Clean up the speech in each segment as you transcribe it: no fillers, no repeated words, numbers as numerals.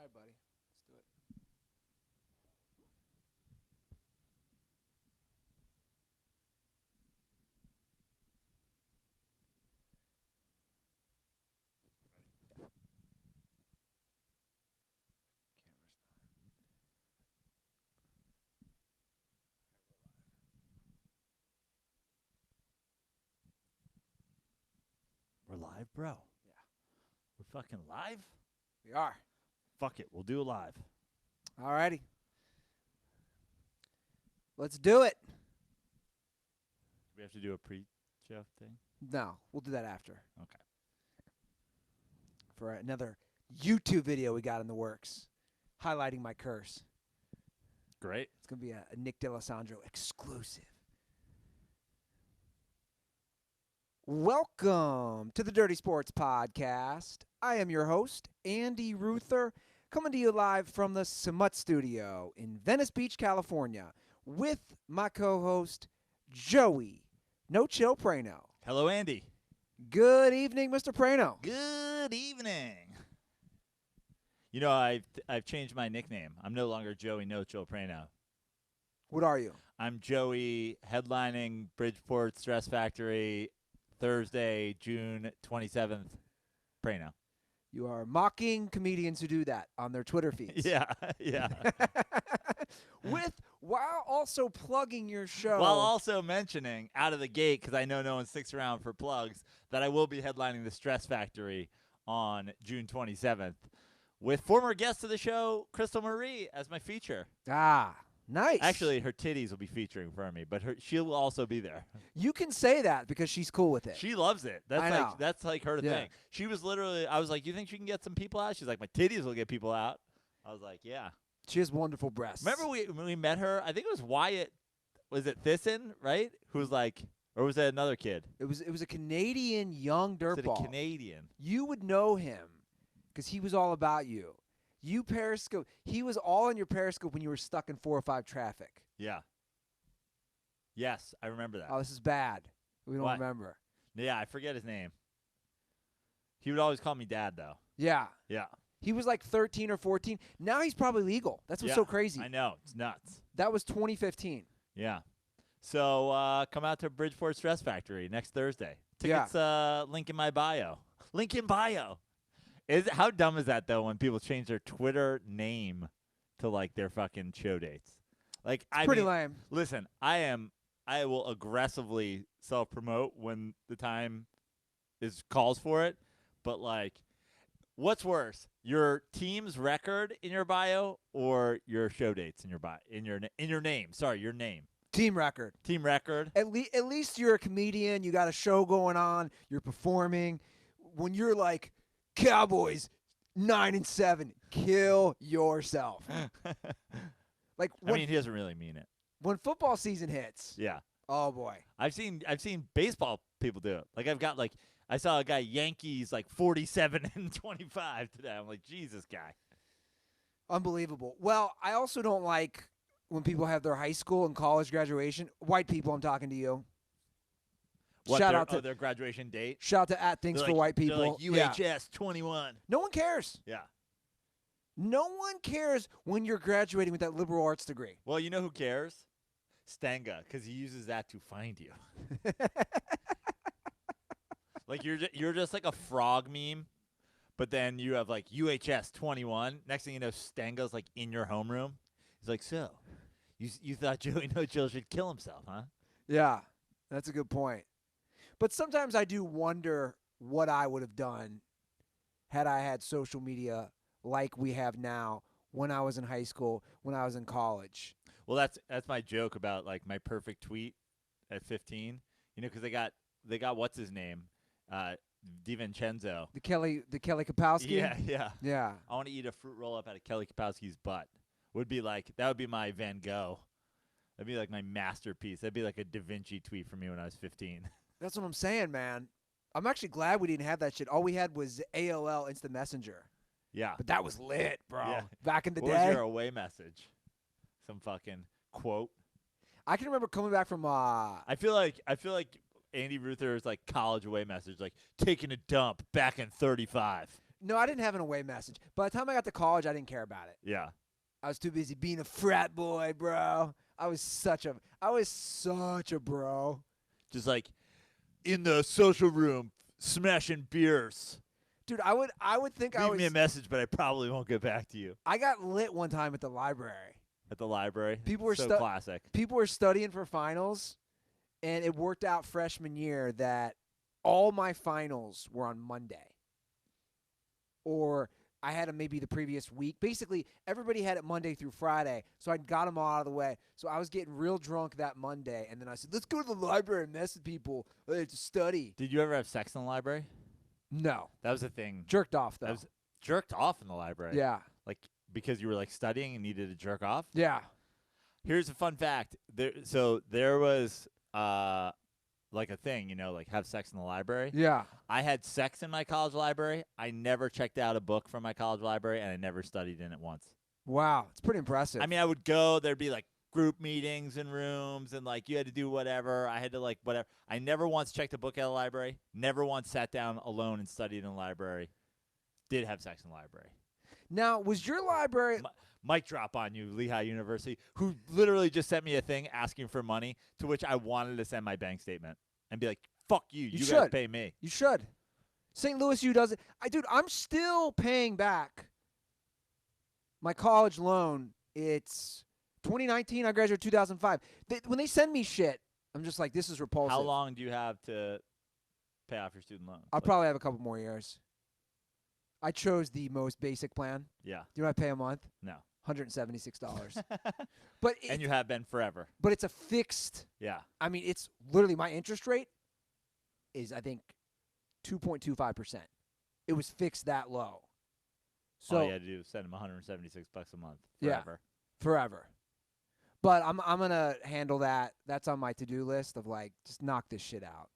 right, buddy. Let's do it. We're live, bro. Yeah. We're fucking live? We are. Fuck it. We'll do it live. All righty. Let's do it. We have to do a pre-show thing? No, we'll do that after. Okay. For another YouTube video we got in the works, highlighting my curse. Great. It's going to be a Nick D'Alessandro exclusive. Welcome to the Dirty Sports Podcast. I am your host, Andy Ruther, coming to you live from the Smut Studio in Venice Beach, California, with my co-host, Joey No Chill Prano. Hello, Andy. Good evening, Mr. Prano. Good evening. You know, I've changed my nickname. I'm no longer Joey No Chill Prano. What are you? I'm Joey, headlining Bridgeport Stress Factory Thursday, June 27th. Prano. You are mocking comedians who do that on their Twitter feeds. Yeah, yeah. While also plugging your show. While also mentioning out of the gate, because I know no one sticks around for plugs, that I will be headlining the Stress Factory on June 27th with former guest of the show, Crystal Marie, as my feature. Ah, nice. Actually, her titties will be featuring for me, but she'll also be there. You can say that because she's cool with it. She loves it. That's like her thing. She was literally, I was like, you think she can get some people out? She's like, my titties will get people out. I was like, yeah. She has wonderful breasts. Remember when we met her? I think it was Wyatt. Was it Thyssen, right? Who was like, or was it another kid? It was a Canadian young dirtball. Was it a Canadian? You would know him because he was all about you. You Periscope. He was all in your Periscope when you were stuck in 405 traffic. Yeah. Yes, I remember that. Oh, this is bad. We don't remember. Yeah, I forget his name. He would always call me Dad, though. Yeah. Yeah. He was like 13 or 14. Now he's probably legal. That's what's so crazy. I know. It's nuts. That was 2015. Yeah. So come out to Bridgeport Stress Factory next Thursday. Tickets, link in my bio. Link in bio. How dumb is that, though, when people change their Twitter name to, like, their fucking show dates? Like, It's pretty lame. Listen, I will aggressively self-promote when the time calls for it. But, like, what's worse, your team's record in your bio or your show dates in your bio in your name? Sorry, your name. Team record. Team record. At least you're a comedian. You got a show going on. You're performing. When you're like Cowboys 9-7, kill yourself. Like I mean, he doesn't really mean it. When football season hits. Yeah. Oh boy. I've seen baseball people do it. Like I saw a guy Yankees like 47-25 today. I'm like, Jesus, guy. Unbelievable. Well, I also don't like when people have their high school and college graduation. White people, I'm talking to you. Shout out to their graduation date. Shout out to @Things for White People. They're like UHS 21. No one cares. Yeah. No one cares when you're graduating with that liberal arts degree. Well, you know who cares? Stanga, because he uses that to find you. Like you're just like a frog meme, but then you have like UHS 21. Next thing you know, Stanga's like in your homeroom. He's like, so, you thought Joey No Chill should kill himself, huh? Yeah, that's a good point. But sometimes I do wonder what I would have done had I had social media like we have now when I was in high school, when I was in college. Well, that's my joke about like my perfect tweet at 15. You know, because they got what's his name, DiVincenzo. The Kelly Kapowski. Yeah. I want to eat a fruit roll up out of Kelly Kapowski's butt. That would be my Van Gogh. That'd be like my masterpiece. That'd be like a Da Vinci tweet for me when I was 15. That's what I'm saying, man. I'm actually glad we didn't have that shit. All we had was AOL Instant Messenger. Yeah. But that was lit, bro. Yeah. Back in the day. What was your away message? Some fucking quote. I can remember coming back from I feel like Andy Ruther's like college away message, like taking a dump back in 35. No, I didn't have an away message. By the time I got to college, I didn't care about it. Yeah. I was too busy being a frat boy, bro. I was such a bro. Just like in the social room, smashing beers. Dude, I would think I Leave was. me a message, but I probably won't get back to you. I got lit one time at the library. At the library. People were so classic. People were studying for finals, and it worked out freshman year that all my finals were on Monday. Or I had them maybe the previous week. Basically, everybody had it Monday through Friday, so I got them all out of the way. So I was getting real drunk that Monday, and then I said, let's go to the library and mess with people to study. Did you ever have sex in the library? No. That was a thing. Jerked off, though. That was jerked off in the library. Yeah. Like because you were like studying and needed to jerk off? Yeah. Here's a fun fact. There was like a thing, like have sex in the library. Yeah. I had sex in my college library. I never checked out a book from my college library, and I never studied in it once. Wow. It's pretty impressive. I mean, I would go. There'd be like group meetings in rooms, and like you had to do whatever. I had to like whatever. I never once checked a book out of the library. Never once sat down alone and studied in the library. Did have sex in the library. Now, was your library... Mic drop on you, Lehigh University, who literally just sent me a thing asking for money, to which I wanted to send my bank statement and be like, fuck you. You guys should. pay me. You should. St. Louis U does it. Dude, I'm still paying back my college loan. It's 2019. I graduated 2005. When they send me shit, I'm just like, this is repulsive. How long do you have to pay off your student loan? I'll probably have a couple more years. I chose the most basic plan. Yeah. Do you know what I pay a month? No. $176. But and you have been forever. But it's a fixed. Yeah. I mean, it's literally my interest rate is, I think, 2.25%. It was fixed that low. So all you had to do was send them $176 a month forever. Yeah, forever. But I'm gonna handle that. That's on my to-do list of like, just knock this shit out.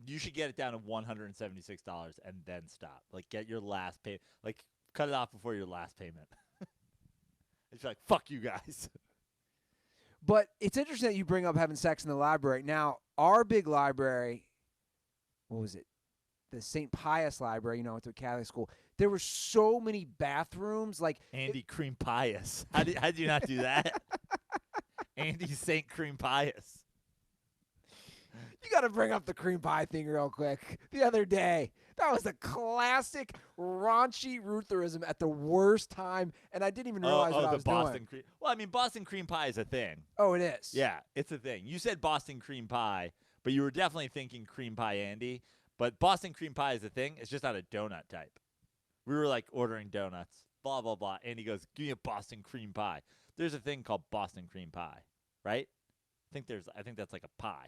You should get it down to $176 and then stop. Like, get your last pay. Like, cut it off before your last payment. It's like, fuck you guys. But it's interesting that you bring up having sex in the library. Now, our big library, what was it? The St. Pius Library, went to a Catholic school. There were so many bathrooms. Like Andy Cream Pius. How did you not do that? Andy St. Cream Pius. You got to bring up the cream pie thing real quick. The other day, that was a classic raunchy Rutherism at the worst time, and I didn't even realize what I was Boston doing. Well, I mean, Boston cream pie is a thing. Oh, it is? Yeah, it's a thing. You said Boston cream pie, but you were definitely thinking cream pie Andy. But Boston cream pie is a thing. It's just not a donut type. We were like ordering donuts, blah, blah, blah. Andy goes, give me a Boston cream pie. There's a thing called Boston cream pie, right? I think that's like a pie.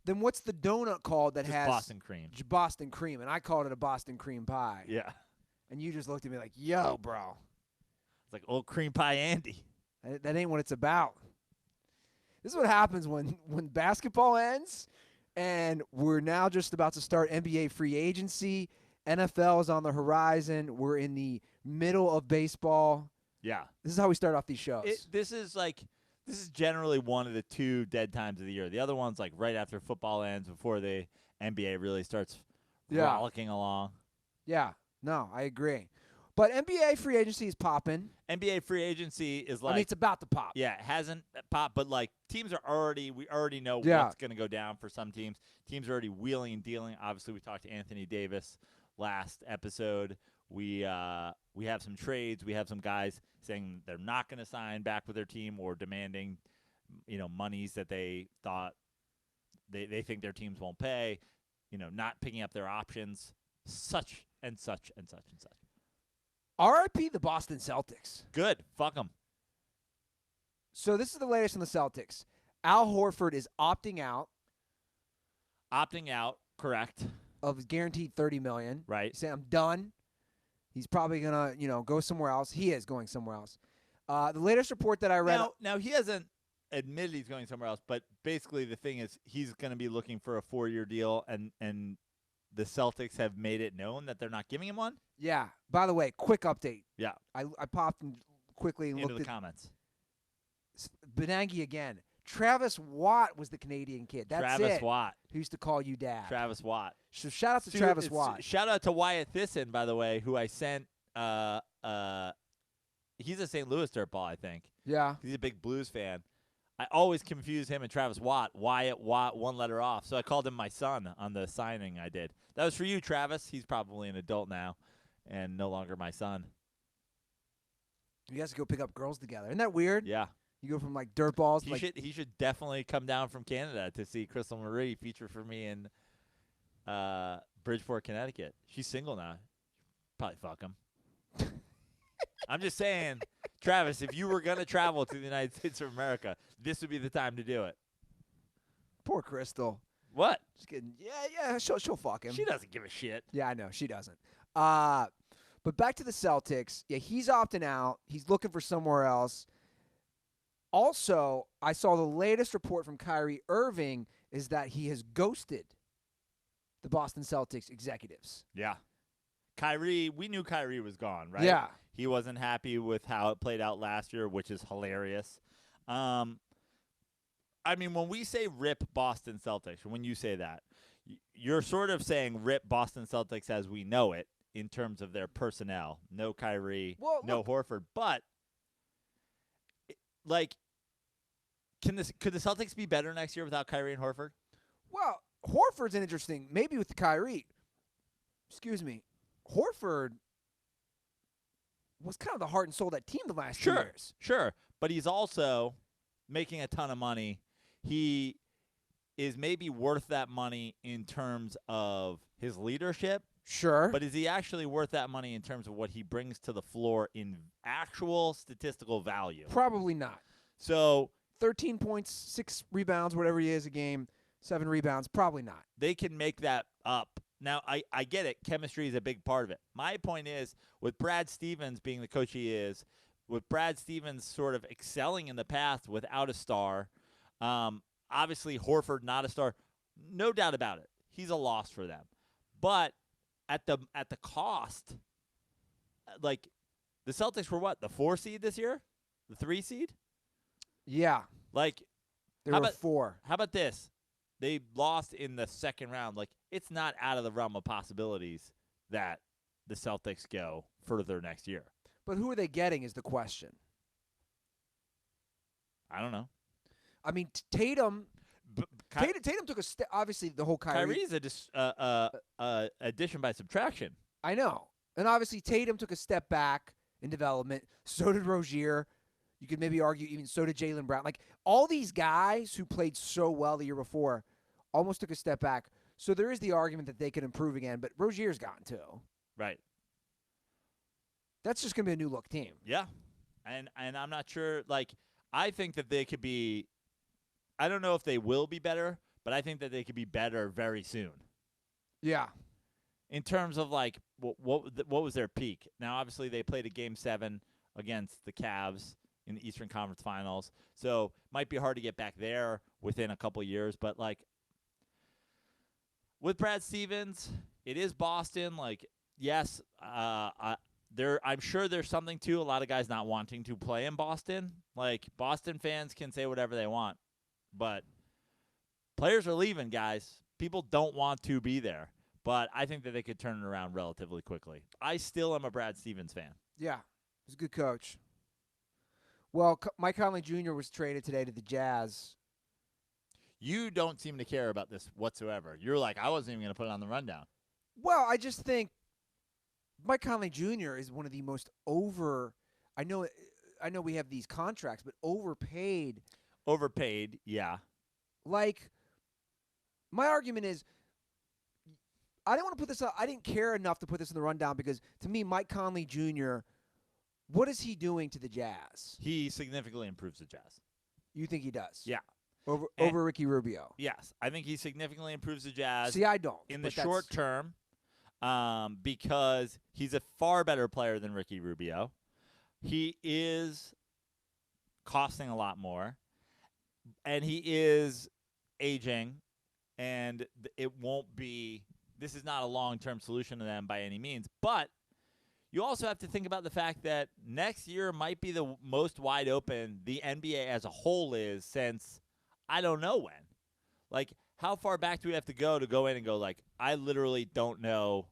Then what's the donut called that just has Boston cream? Boston cream, and I called it a Boston cream pie. Yeah. And you just looked at me like, yo, bro. It's like old cream pie Andy. That ain't what it's about. This is what happens when basketball ends, and we're now just about to start NBA free agency. NFL is on the horizon. We're in the middle of baseball. Yeah. This is how we start off these shows. This is generally one of the two dead times of the year. The other one's like right after football ends, before the NBA really starts frolicking along. Yeah. No, I agree. But NBA free agency is popping. NBA free agency is like, I mean, it's about to pop. Yeah, it hasn't popped, but like teams are we already know what's going to go down for some teams. Teams are already wheeling and dealing. Obviously, we talked to Anthony Davis last episode. We have some trades. We have some guys saying they're not going to sign back with their team, or demanding, monies that they thought they think their teams won't pay. Not picking up their options. Such and such and such and such. RIP the Boston Celtics. Good. Fuck them. So this is the latest on the Celtics. Al Horford is opting out. Opting out, correct. Of guaranteed $30 million. Right. He's saying, I'm done. He's probably going to, go somewhere else. He is going somewhere else. The latest report that I read. Now he hasn't admitted he's going somewhere else, but basically the thing is he's going to be looking for a 4-year deal, and the Celtics have made it known that they're not giving him one. Yeah. By the way, quick update. Yeah. I popped in quickly and into looked the at comments. Benangi again. Travis Watt was the Canadian kid. That's Travis it. Watt. Who used to call you dad. Travis Watt. So shout out to Travis Watt. Shout out to Wyatt Thisson, by the way, who I sent. He's a St. Louis dirtball, I think. Yeah. He's a big Blues fan. I always confuse him and Travis Watt. Wyatt Watt, one letter off. So I called him my son on the signing I did. That was for you, Travis. He's probably an adult now and no longer my son. You guys go pick up girls together. Isn't that weird? Yeah. You go from like dirtballs. He should definitely come down from Canada to see Crystal Marie feature for me in Bridgeport, Connecticut. She's single now. Probably fuck him. I'm just saying, Travis, if you were going to travel to the United States of America, this would be the time to do it. Poor Crystal. What? Just kidding. Yeah. She'll fuck him. She doesn't give a shit. Yeah, I know. She doesn't. But back to the Celtics. Yeah, he's opting out. He's looking for somewhere else. Also, I saw the latest report from Kyrie Irving is that he has ghosted the Boston Celtics executives. Yeah. Kyrie, we knew Kyrie was gone, right? Yeah. He wasn't happy with how it played out last year, which is hilarious. I mean, when we say rip Boston Celtics, when you say that, you're sort of saying rip Boston Celtics as we know it in terms of their personnel. No Kyrie, no Horford. But, like, could the Celtics be better next year without Kyrie and Horford? Well, Horford's an interesting, maybe with Kyrie. Excuse me. Horford was kind of the heart and soul of that team the last 2 years. Sure. But he's also making a ton of money. He is maybe worth that money in terms of his leadership. Sure. But is he actually worth that money in terms of what he brings to the floor in actual statistical value? Probably not. So 13 points, 6 rebounds, whatever he is a game, 7 rebounds, probably not. They can make that up. Now, I get it. Chemistry is a big part of it. My point is, with Brad Stevens being the coach he is, with Brad Stevens sort of excelling in the past without a star, obviously Horford not a star, no doubt about it. He's a loss for them. But at the cost, like the Celtics were what, the 4 seed this year? The 3 seed? Yeah. Like they were 4. How about this? They lost in the second round. Like, it's not out of the realm of possibilities that the Celtics go further next year. But who are they getting is the question. I don't know. I mean, Tatum took a step. Obviously, the whole Kyrie. Kyrie's addition by subtraction. I know. And obviously, Tatum took a step back in development. So did Rozier. You could maybe argue even so did Jaylen Brown. Like, all these guys who played so well the year before almost took a step back. So there is the argument that they could improve again, but Rozier's gotten too. Right. That's just going to be a new-look team. Yeah. And I'm not sure. Like, I think that they could be – I don't know if they will be better, but I think that they could be better very soon. Yeah. In terms of, like, what was their peak? Now, obviously, they played a Game 7 against the Cavs in the Eastern Conference Finals. So, might be hard to get back there within a couple years. But, like, with Brad Stevens, it is Boston. Like, yes, I'm sure there's something to a lot of guys not wanting to play in Boston. Like, Boston fans can say whatever they want, but players are leaving, guys. People don't want to be there, but I think that they could turn it around relatively quickly. I still am a Brad Stevens fan. Yeah, he's a good coach. Well, Mike Conley Jr. was traded today to the Jazz. You don't seem to care about this whatsoever. You're like, I wasn't even going to put it on the rundown. Well, I just think Mike Conley Jr. is one of the most I know we have these contracts, but overpaid. Overpaid, yeah. Like, my argument is, I didn't want to put this up. I didn't care enough to put this in the rundown because, to me, Mike Conley Jr., what is he doing to the Jazz? He significantly improves the Jazz. You think he does? Yeah. Over Ricky Rubio? Yes. I think he significantly improves the Jazz. See, I don't. In the short term, because he's a far better player than Ricky Rubio. He is costing a lot more, and he is aging, and it won't be – this is not a long-term solution to them by any means. But you also have to think about the fact that next year might be the most wide open the NBA as a whole is since I don't know when. Like, how far back do we have to go in and go, like, I literally don't know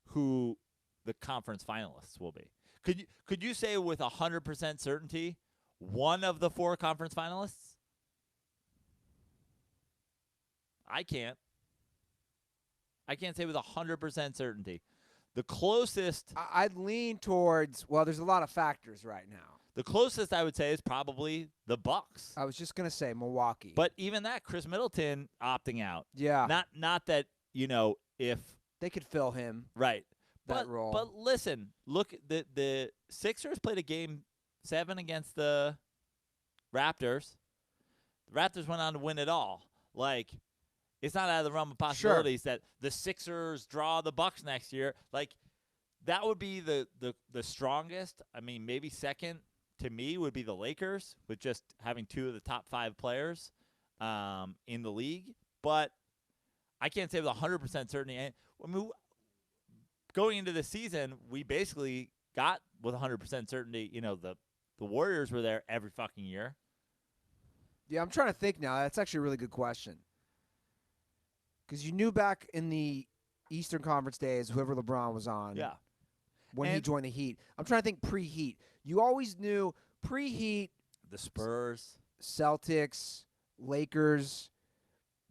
who the conference finalists will be. Could you say with 100% certainty one of the 4 conference finalists? I can't. I can't say with 100% certainty. The closest I'd lean towards, well, there's a lot of factors right now. The closest I would say is probably the Bucks. I was just going to say Milwaukee. But even that, Chris Middleton opting out. Yeah. Not that, if they could fill him. Right. That role. But listen, look, the Sixers played a game 7 against the Raptors. The Raptors went on to win it all. Like, it's not out of the realm of possibilities that the Sixers draw the Bucks next year. Like, that would be the strongest. I mean, maybe second to me would be the Lakers with just having 2 of the top 5 players in the league. But I can't say with 100% certainty. I mean, going into the season, we basically got with 100% certainty, the Warriors were there every fucking year. Yeah, I'm trying to think now. That's actually a really good question. Because you knew back in the Eastern Conference days, whoever LeBron was on. Yeah. When he joined the Heat. I'm trying to think pre-Heat. You always knew pre-Heat. The Spurs. Celtics, Lakers,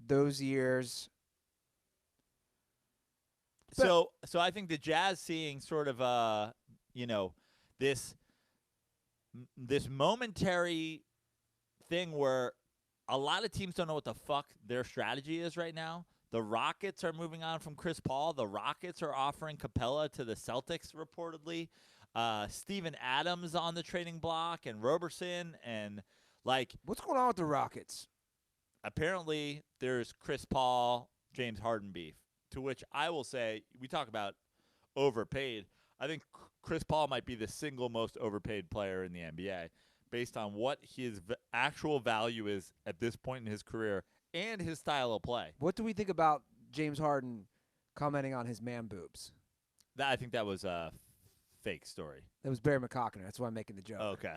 those years. So I think the Jazz seeing sort of this momentary thing where a lot of teams don't know what the fuck their strategy is right now. The Rockets are moving on from Chris Paul. The Rockets are offering Capella to the Celtics reportedly. Steven Adams on the trading block and Roberson and what's going on with the Rockets? Apparently there's Chris Paul, James Harden beef. To which I will say, we talk about overpaid. I think Chris Paul might be the single most overpaid player in the NBA based on what his actual value is at this point in his career and his style of play. What do we think about James Harden commenting on his man boobs? I think that was a fake story. That was Barry McCockner. That's why I'm making the joke. Okay.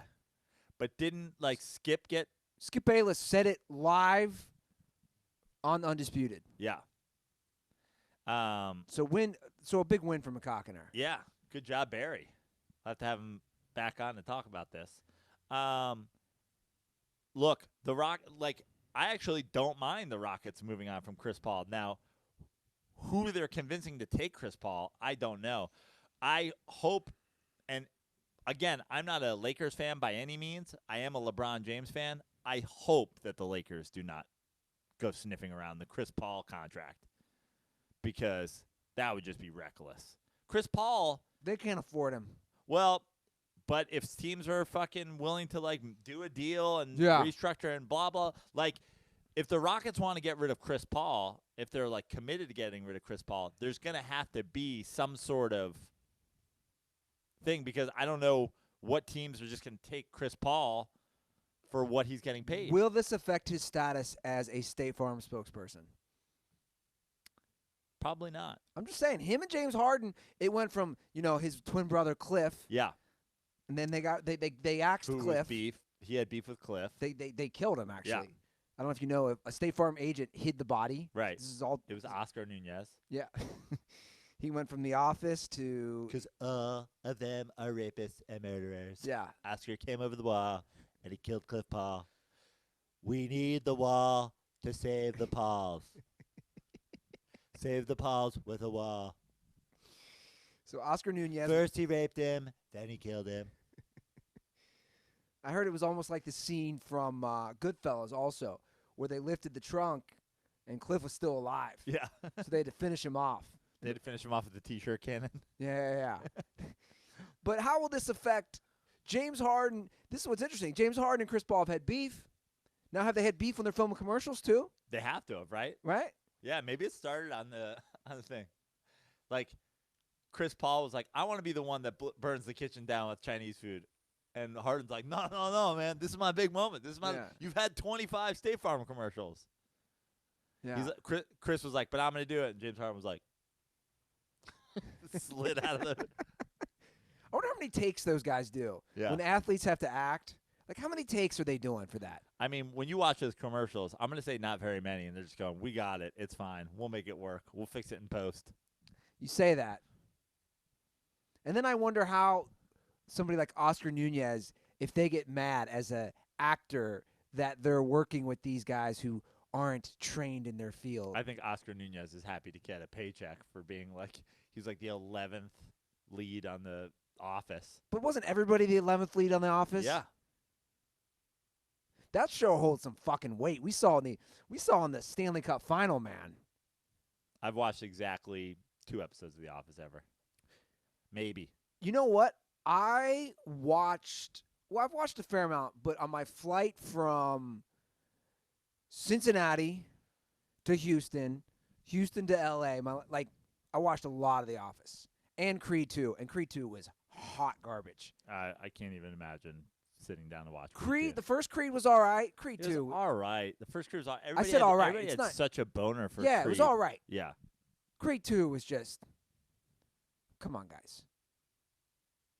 But didn't, Skip get... Skip Bayless said it live on Undisputed. Yeah. So a big win for McCockner. Yeah. Good job, Barry. I'll have to have him back on to talk about this. Look, I actually don't mind the Rockets moving on from Chris Paul. Now, who they're convincing to take Chris Paul, I don't know. I hope, and again, I'm not a Lakers fan by any means. I am a LeBron James fan. I hope that the Lakers do not go sniffing around the Chris Paul contract because that would just be reckless. Chris Paul. They can't afford him. Well, but if teams are fucking willing to, do a deal and restructure and blah, blah, if the Rockets want to get rid of Chris Paul, if they're, committed to getting rid of Chris Paul, there's going to have to be some sort of thing because I don't know what teams are just going to take Chris Paul for what he's getting paid. Will this affect his status as a State Farm spokesperson? Probably not. I'm just saying, him and James Harden, it went from, his twin brother Cliff. Yeah. And then they axed Cliff. Beef. He had beef with Cliff. They killed him, actually. Yeah. I don't know if you know, a State Farm agent hid the body. Right. It was Oscar Nunez. Yeah. He went from The Office to... Because all of them are rapists and murderers. Yeah. Oscar came over the wall, and he killed Cliff Paul. We need the wall to save the Pauls. Save the Pauls with a wall. So Oscar Nunez... First he raped him, then he killed him. I heard it was almost like the scene from Goodfellas also, where they lifted the trunk and Cliff was still alive. Yeah. So they had to finish him off. They had to finish him off with the T-shirt cannon. Yeah. But how will this affect James Harden? This is what's interesting. James Harden and Chris Paul have had beef. Now have they had beef when they're filming commercials too? They have to have, right? Right? Yeah, maybe it started on the thing. Chris Paul was like, I want to be the one that burns the kitchen down with Chinese food. And Harden's like, no, man. This is my big moment. You've had 25 State Farm commercials. Yeah. He's like, Chris was like, but I'm going to do it. And James Harden was like, slid out of the... I wonder how many takes those guys do. Yeah. When athletes have to act, Like, how many takes are they doing for that? I mean, when you watch those commercials, I'm going to say not very many, and they're just going, we got it. It's fine. We'll make it work. We'll fix it in post. You say that. And then I wonder how somebody like Oscar Nunez, if they get mad as a actor that they're working with these guys who aren't trained in their field. I think Oscar Nunez is happy to get a paycheck for being he's like the 11th lead on The Office. But wasn't everybody the 11th lead on The Office? Yeah. That show holds some fucking weight. We saw in the Stanley Cup final, man. I've watched exactly 2 episodes of The Office ever. Maybe. You know what? I've watched a fair amount, but on my flight from Cincinnati to Houston to LA, I watched a lot of The Office and Creed 2, and Creed 2 was hot garbage. I can't even imagine sitting down to watch Creed. 2. The first Creed was all right. Creed It was 2, all right. The first Creed was all right. I said all right. Everybody It's had not such a boner for yeah, Creed. it was all right. Yeah. Creed 2 was just, come on, guys.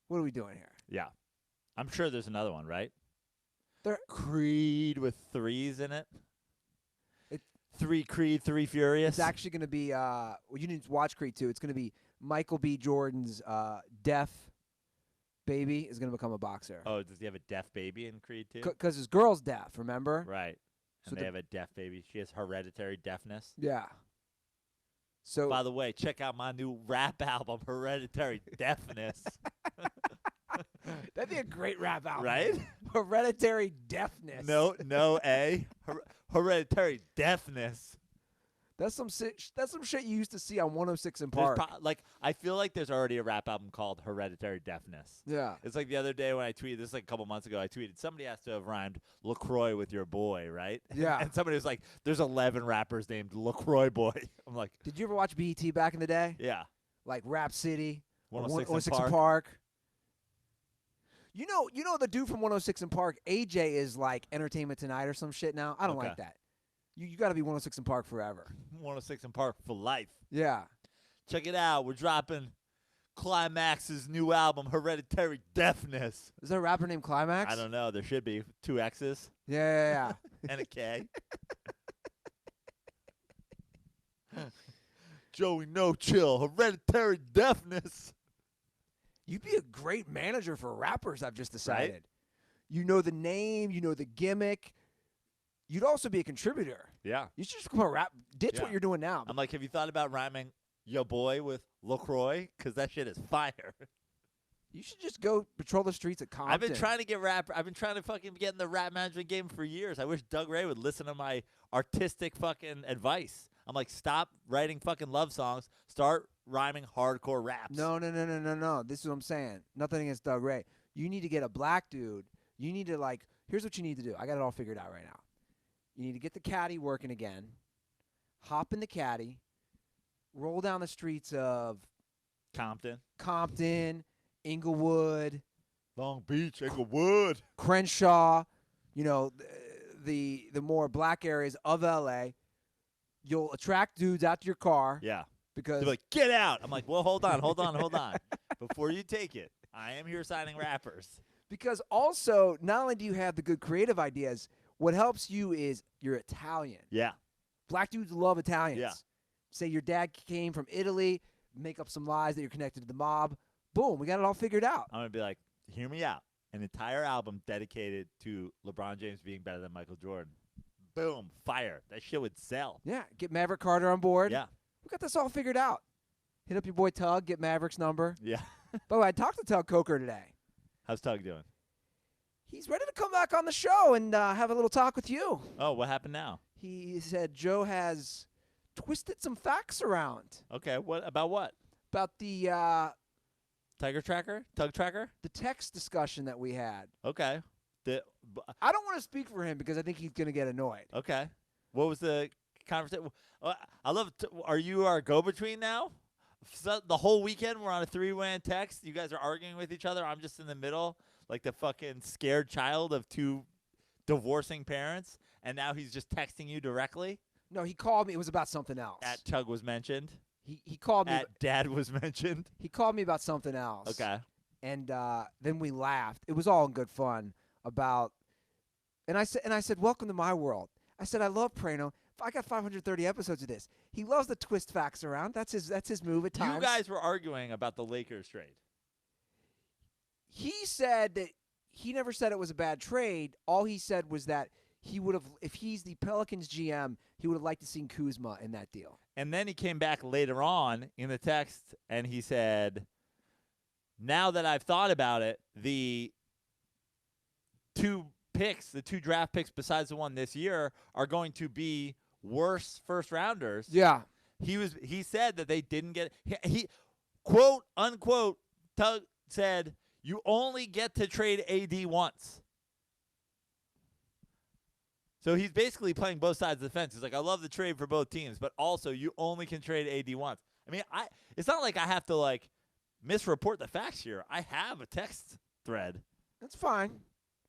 What are we doing here? Yeah. I'm sure there's another one, right? There, Creed with 3s in it. It- 3 Creed, 3 Furious. it's actually going to be, you didn't watch Creed 2. It's going to be Michael B. Jordan's deaf baby is going to become a boxer. Oh, does he have a deaf baby in Creed 2? Because his girl's deaf, remember? Right. So And they have a deaf baby. She has hereditary deafness. Yeah. So By the way, check out my new rap album, Hereditary Deafness. that'd be a great rap album. Right? Hereditary Deafness. No, A. Hereditary Deafness. That's some shit you used to see on 106 in There's Park. I feel like there's already a rap album called Hereditary Deafness. Yeah. It's like the other day when I tweeted, this is like a couple months ago, I tweeted, somebody has to have rhymed LaCroix with your boy, right? Yeah. And somebody was like, there's 11 rappers named LaCroix boy. I'm like, Did you ever watch BET back in the day? yeah. Like Rap City, or 106 in 106 in Park. Park. You know the dude from 106 in Park, AJ is like Entertainment Tonight or some shit now. I don't Okay. like that. You got to be 106 in Park forever. 106 in Park for life. Yeah. Check it out. We're dropping Climax's new album, Hereditary Deafness. Is there a rapper named Climax? I don't know. There should be 2 X's Yeah. and a K. Joey No Chill, Hereditary Deafness. You'd be a great manager for rappers, I've just decided. Right? You know the name, you know the gimmick. You'd also be a contributor. Yeah. You should just come a rap. Ditch what you're doing now. I'm like, have you thought about rhyming your boy with LaCroix? Because that shit is fire. You should just go patrol the streets at Compton. I've been trying to fucking get in the rap management game for years. I wish Doug Ray would listen to my artistic fucking advice. I'm like, stop writing fucking love songs. Start rhyming hardcore raps. No. This is what I'm saying. Nothing against Doug Ray. You need to get a black dude. You need to, like, here's what you need to do. I got it all figured out right now. You need to get the caddy working again. Hop in the caddy. Roll down the streets of Compton, Inglewood, Long Beach, Inglewood, Crenshaw, you know, the more black areas of LA. You'll attract dudes out to your car. Yeah. Because they're like, get out. I'm like, well, hold on. Before you take it, I am here signing rappers. Because also, not only do you have the good creative ideas, what helps you is you're Italian. Yeah. Black dudes love Italians. Yeah. Say your dad came from Italy, make up some lies that you're connected to the mob. Boom, we got it all figured out. I'm going to be like, hear me out. An entire album dedicated to LeBron James being better than Michael Jordan. Boom, fire. That shit would sell. Yeah, get Maverick Carter on board. Yeah. We got this all figured out. Hit up your boy Tug, get Maverick's number. Yeah. By the way, I talked to Tug Coker today. How's Tug doing? He's ready to come back on the show and have a little talk with you. Oh, what happened now? He said Joe has twisted some facts around. Okay, about what? About the Tug Tracker? The text discussion that we had. Okay. I don't want to speak for him because I think he's going to get annoyed. Okay. What was the conversation? I love are you our go-between now? So the whole weekend we're on a 3-way text. You guys are arguing with each other. I'm just in the middle like the fucking scared child of 2 divorcing parents. And now he's just texting you directly? No, he called me. It was about something else. At Tug was mentioned? He called me. At Dad was mentioned? He called me about something else. Okay. And then we laughed. It was all in good fun. about, and I said, welcome to my world. I said, I love Prano. I got 530 episodes of this. He loves to twist facts around. That's his move at times. You guys were arguing about the Lakers trade. He said that he never said it was a bad trade. All he said was that he would have, if he's the Pelicans GM, he would have liked to see Kuzma in that deal. And then he came back later on in the text and he said, now that I've thought about it, the two draft picks besides the one this year are going to be worse first rounders. Yeah. He said that they didn't get he quote unquote Tug said you only get to trade AD once. So he's basically playing both sides of the fence. He's like, I love the trade for both teams, but also you only can trade AD once. I mean, it's not like I have to like misreport the facts here. I have a text thread. That's fine.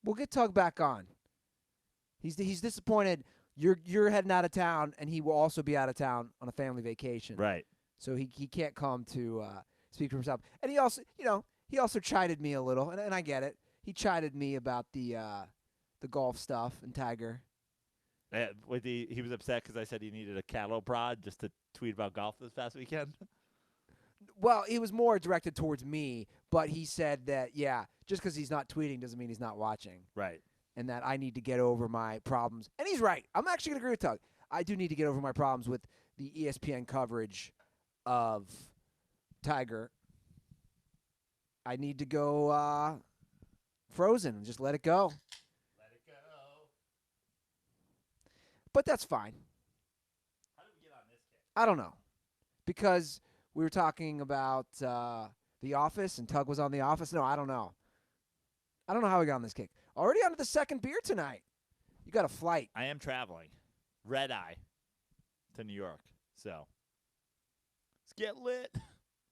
We'll get Tug back on. He's disappointed. You're heading out of town, and he will also be out of town on a family vacation. Right. So he can't come to speak for himself. And he also chided me a little, and I get it. He chided me about the golf stuff and Tiger. He was upset because I said he needed a cattle prod just to tweet about golf this past weekend. Well, he was more directed towards me, but he said that, yeah, just because he's not tweeting doesn't mean he's not watching. Right. And that I need to get over my problems. And he's right. I'm actually going to agree with Tug. I do need to get over my problems with the ESPN coverage of Tiger. I need to go frozen and just let it go. Let it go. But that's fine. How did we get on this kick? I don't know. Because we were talking about The Office and Tug was on The Office. No, I don't know. I don't know how we got on this kick. Already on to the second beer tonight. You got a flight. I am traveling. Red eye to New York. So let's get lit.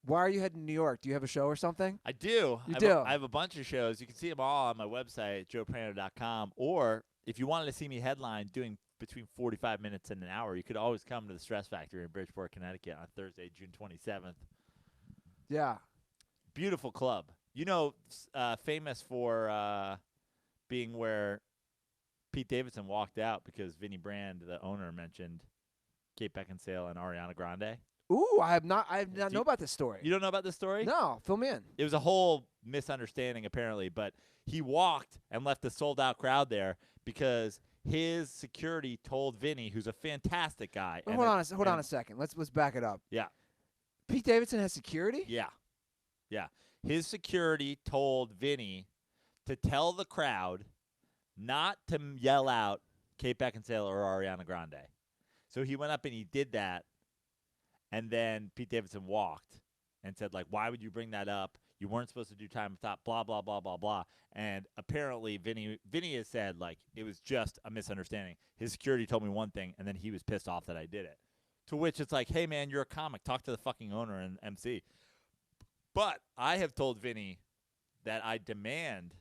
Why are you heading to New York? Do you have a show or something? I do. I have a bunch of shows. You can see them all on my website, joeprano.com. Or if you wanted to see me headline doing between 45 minutes and an hour, you could always come to the Stress Factory in Bridgeport, Connecticut on Thursday, June 27th. Yeah. Beautiful club. Famous for being where Pete Davidson walked out because Vinny Brand, the owner, mentioned Kate Beckinsale and Ariana Grande. Ooh, I have not know about this story. You don't know about this story? No, fill me in. It was a whole misunderstanding, apparently, but he walked and left a sold-out crowd there because his security told Vinny, who's a fantastic guy. Hold on a second. Let's back it up. Yeah. Pete Davidson has security? Yeah. Yeah. His security told Vinny to tell the crowd not to yell out Kate Beckinsale or Ariana Grande. So he went up and he did that, and then Pete Davidson walked and said, like, why would you bring that up? You weren't supposed to do time of thought, blah, blah, blah, blah, blah. And apparently Vinny has said, like, it was just a misunderstanding. His security told me one thing, and then he was pissed off that I did it. To which it's like, hey, man, you're a comic. Talk to the fucking owner and MC. But I have told Vinny that I demand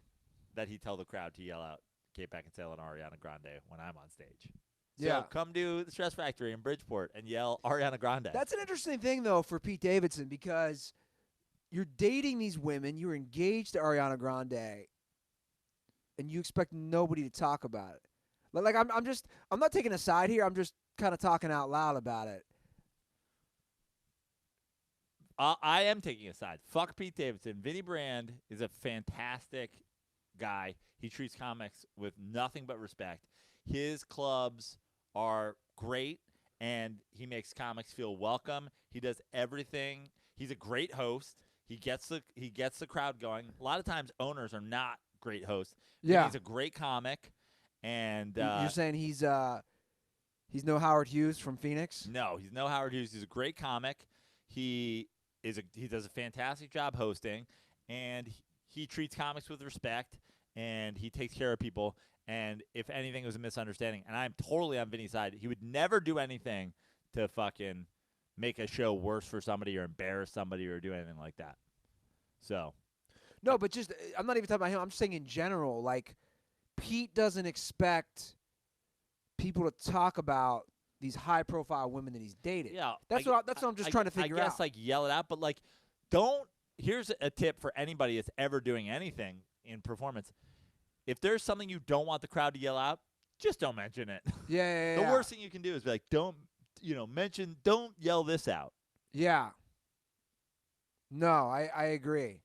that he tell the crowd to yell out Kate Beckinsale and Ariana Grande when I'm on stage. Yeah. So come to the Stress Factory in Bridgeport and yell Ariana Grande. That's an interesting thing, though, for Pete Davidson because you're dating these women, you're engaged to Ariana Grande, and you expect nobody to talk about it. Like I'm not taking a side here. I'm just kind of talking out loud about it. I am taking a side. Fuck Pete Davidson. Vinny Brand is a fantastic guy. He treats comics with nothing but respect. His clubs are great, and he makes comics feel welcome. He does everything. He's a great host. He gets the crowd going. A lot of times owners are not great hosts. Yeah. He's a great comic. And you're saying he's no Howard Hughes from Phoenix? No, he's no Howard Hughes. He's a great comic. He does a fantastic job hosting, and he treats comics with respect, and he takes care of people. And if anything was a misunderstanding, and I'm totally on Vinny's side, he would never do anything to fucking make a show worse for somebody or embarrass somebody or do anything like that. So. No, but just I'm not even talking about him. I'm just saying in general, like Pete doesn't expect people to talk about these high-profile women that he's dated. Yeah, that's what I'm just trying to figure out. I guess like yell it out, but like here's a tip for anybody that's ever doing anything in performance. if there's something you don't want the crowd to yell out, just don't mention it. Yeah. The worst thing you can do is be like, don't yell this out. Yeah. No, I agree.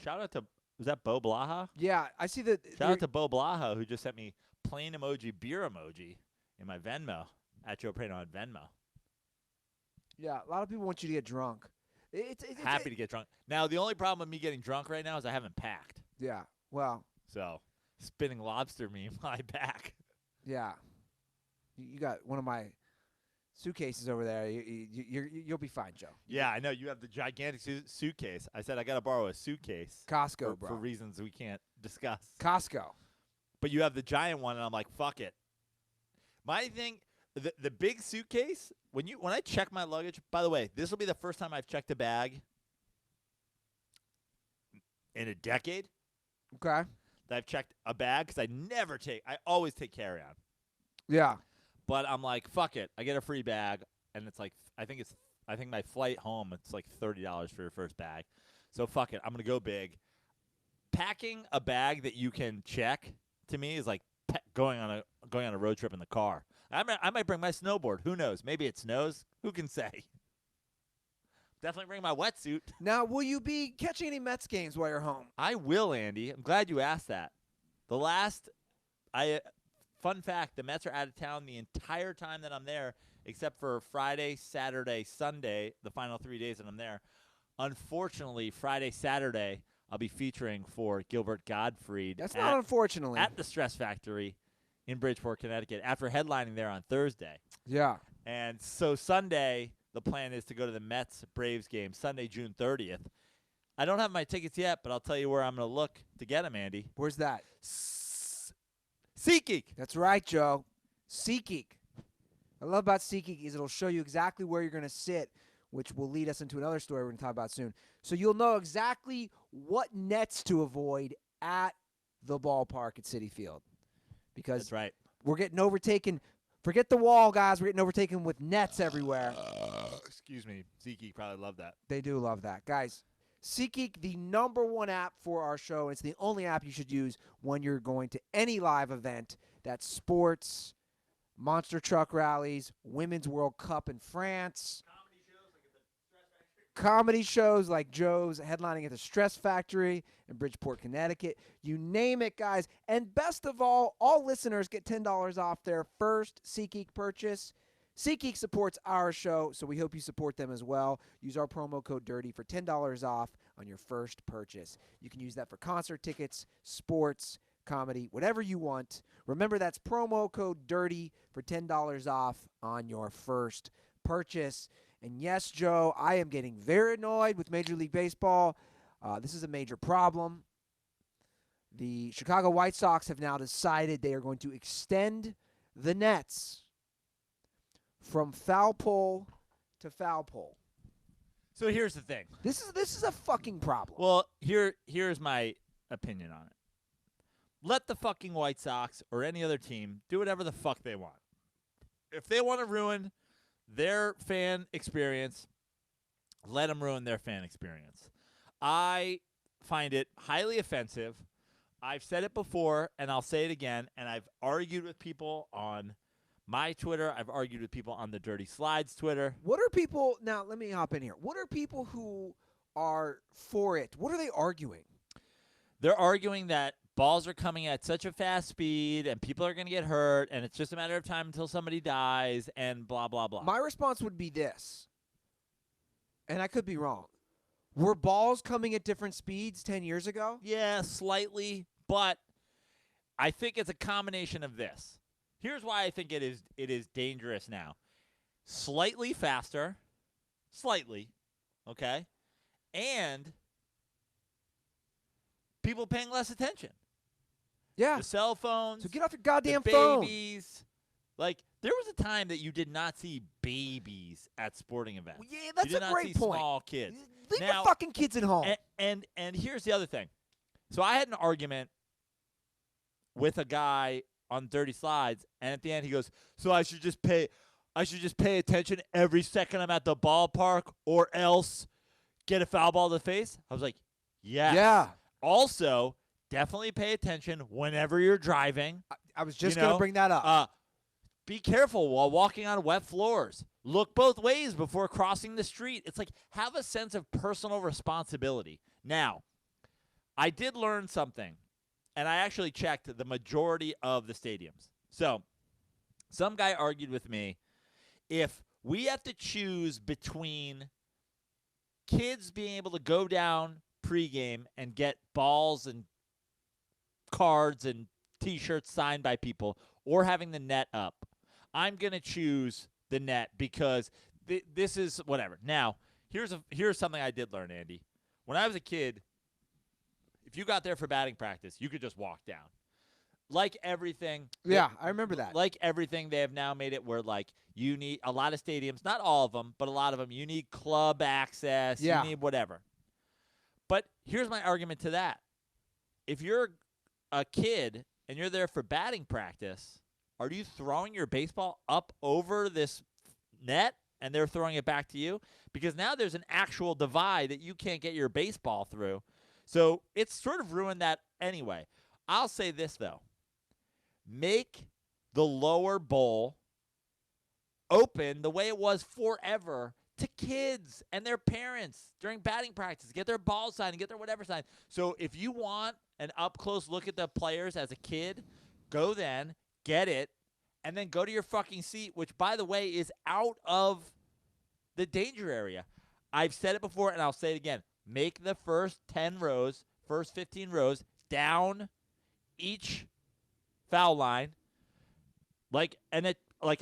Shout out to, was that Bo Blaha? Yeah, I see that. Shout out to Bo Blaha, who just sent me plain emoji, beer emoji in my Venmo, at Joe Prano on Venmo. Yeah, a lot of people want you to get drunk. Happy to get drunk. Now, the only problem with me getting drunk right now is I haven't packed. Yeah, well. So, spinning lobster meme while I pack. Yeah. You got one of my suitcases over there. You'll be fine, Joe. Yeah, I know. You have the gigantic suitcase. I said I got to borrow a suitcase. Costco, bro. For reasons we can't discuss. Costco. But you have the giant one, and I'm like, fuck it. My thing, the big suitcase, when I check my luggage, by the way, this will be the first time I've checked a bag in a decade. Okay. That I've checked a bag because I always take carry-on. Yeah. But I'm like, fuck it. I get a free bag, and it's like, I think my flight home, it's like $30 for your first bag. So fuck it. I'm going to go big. Packing a bag that you can check, to me, is like going on a road trip in the car. I might bring my snowboard. Who knows? Maybe it snows. Who can say? Definitely bring my wetsuit. Now, will you be catching any Mets games while you're home? I will, Andy. I'm glad you asked that. Fun fact, the Mets are out of town the entire time that I'm there, except for Friday, Saturday, Sunday, the final 3 days that I'm there. Unfortunately, Friday, Saturday, I'll be featuring for Gilbert Gottfried. That's not unfortunately. At the Stress Factory in Bridgeport, Connecticut, after headlining there on Thursday. Yeah. And so Sunday, the plan is to go to the Mets-Braves game, Sunday, June 30th. I don't have my tickets yet, but I'll tell you where I'm going to look to get them, Andy. Where's that? SeatGeek. That's right, Joe. SeatGeek. I love about SeatGeek is it'll show you exactly where you're going to sit, which will lead us into another story we're going to talk about soon. So you'll know exactly what nets to avoid at the ballpark at Citi Field. Because that's right. We're getting overtaken. Forget the wall, guys. We're getting overtaken with nets everywhere. Excuse me. SeatGeek probably love that. They do love that. Guys, SeatGeek, the #1 app for our show. It's the only app you should use when you're going to any live event. That's sports, monster truck rallies, Women's World Cup in France. Comedy shows like Joe's headlining at the Stress Factory in Bridgeport, Connecticut. You name it, guys. And best of all listeners get $10 off their first SeatGeek purchase. SeatGeek supports our show, so we hope you support them as well. Use our promo code DIRTY for $10 off on your first purchase. You can use that for concert tickets, sports, comedy, whatever you want. Remember, that's promo code DIRTY for $10 off on your first purchase. And yes, Joe, I am getting very annoyed with Major League Baseball. This is a major problem. The Chicago White Sox have now decided they are going to extend the nets from foul pole to foul pole. So here's the thing. This is a fucking problem. Well, here's my opinion on it. Let the fucking White Sox or any other team do whatever the fuck they want. If they want to ruin their fan experience, let them ruin their fan experience. I find it highly offensive. I've said it before, and I'll say it again, and I've argued with people on my Twitter. I've argued with people on the Dirty Slides Twitter. What are people – now, let me hop in here. What are people who are for it? What are they arguing? They're arguing that balls are coming at such a fast speed and people are going to get hurt and it's just a matter of time until somebody dies and blah, blah, blah. My response would be this, and I could be wrong. Were balls coming at different speeds 10 years ago? Yeah, slightly, but I think it's a combination of this. Here's why I think it is dangerous now. Slightly faster, okay, and people paying less attention. Yeah. The cell phones. So get off your goddamn the phone. Babies. Like, there was a time that you did not see babies at sporting events. Well, yeah, that's you did a not great see point. Small kids. Leave now, your fucking kids at home. And here's the other thing. So I had an argument with a guy on Dirty Slides, and at the end he goes, "So I should just pay attention every second I'm at the ballpark, or else get a foul ball to the face." I was like, "Yes." Yeah. Also, definitely pay attention whenever you're driving. I was just going to bring that up. Be careful while walking on wet floors. Look both ways before crossing the street. It's like have a sense of personal responsibility. Now, I did learn something, and I actually checked the majority of the stadiums. So, some guy argued with me, if we have to choose between kids being able to go down pregame and get balls and cards and T-shirts signed by people or having the net up, I'm going to choose the net because this is whatever. Now, here's something I did learn, Andy. When I was a kid, if you got there for batting practice, you could just walk down. Like everything. Yeah, I remember that. Like everything, they have now made it where, like, you need a lot of stadiums, not all of them, but a lot of them, you need club access, Yeah. you need whatever. But here's my argument to that. If you're a kid and you're there for batting practice, are you throwing your baseball up over this net and they're throwing it back to you? Because now there's an actual divide that you can't get your baseball through. So it's sort of ruined that anyway. I'll say this, though. Make the lower bowl open the way it was forever to kids and their parents during batting practice. Get their ball signed and get their whatever signed. So if you want an up-close look at the players as a kid, go then, get it, and then go to your fucking seat, which, by the way, is out of the danger area. I've said it before, and I'll say it again. Make the first 10 rows, first 15 rows, down each foul line, like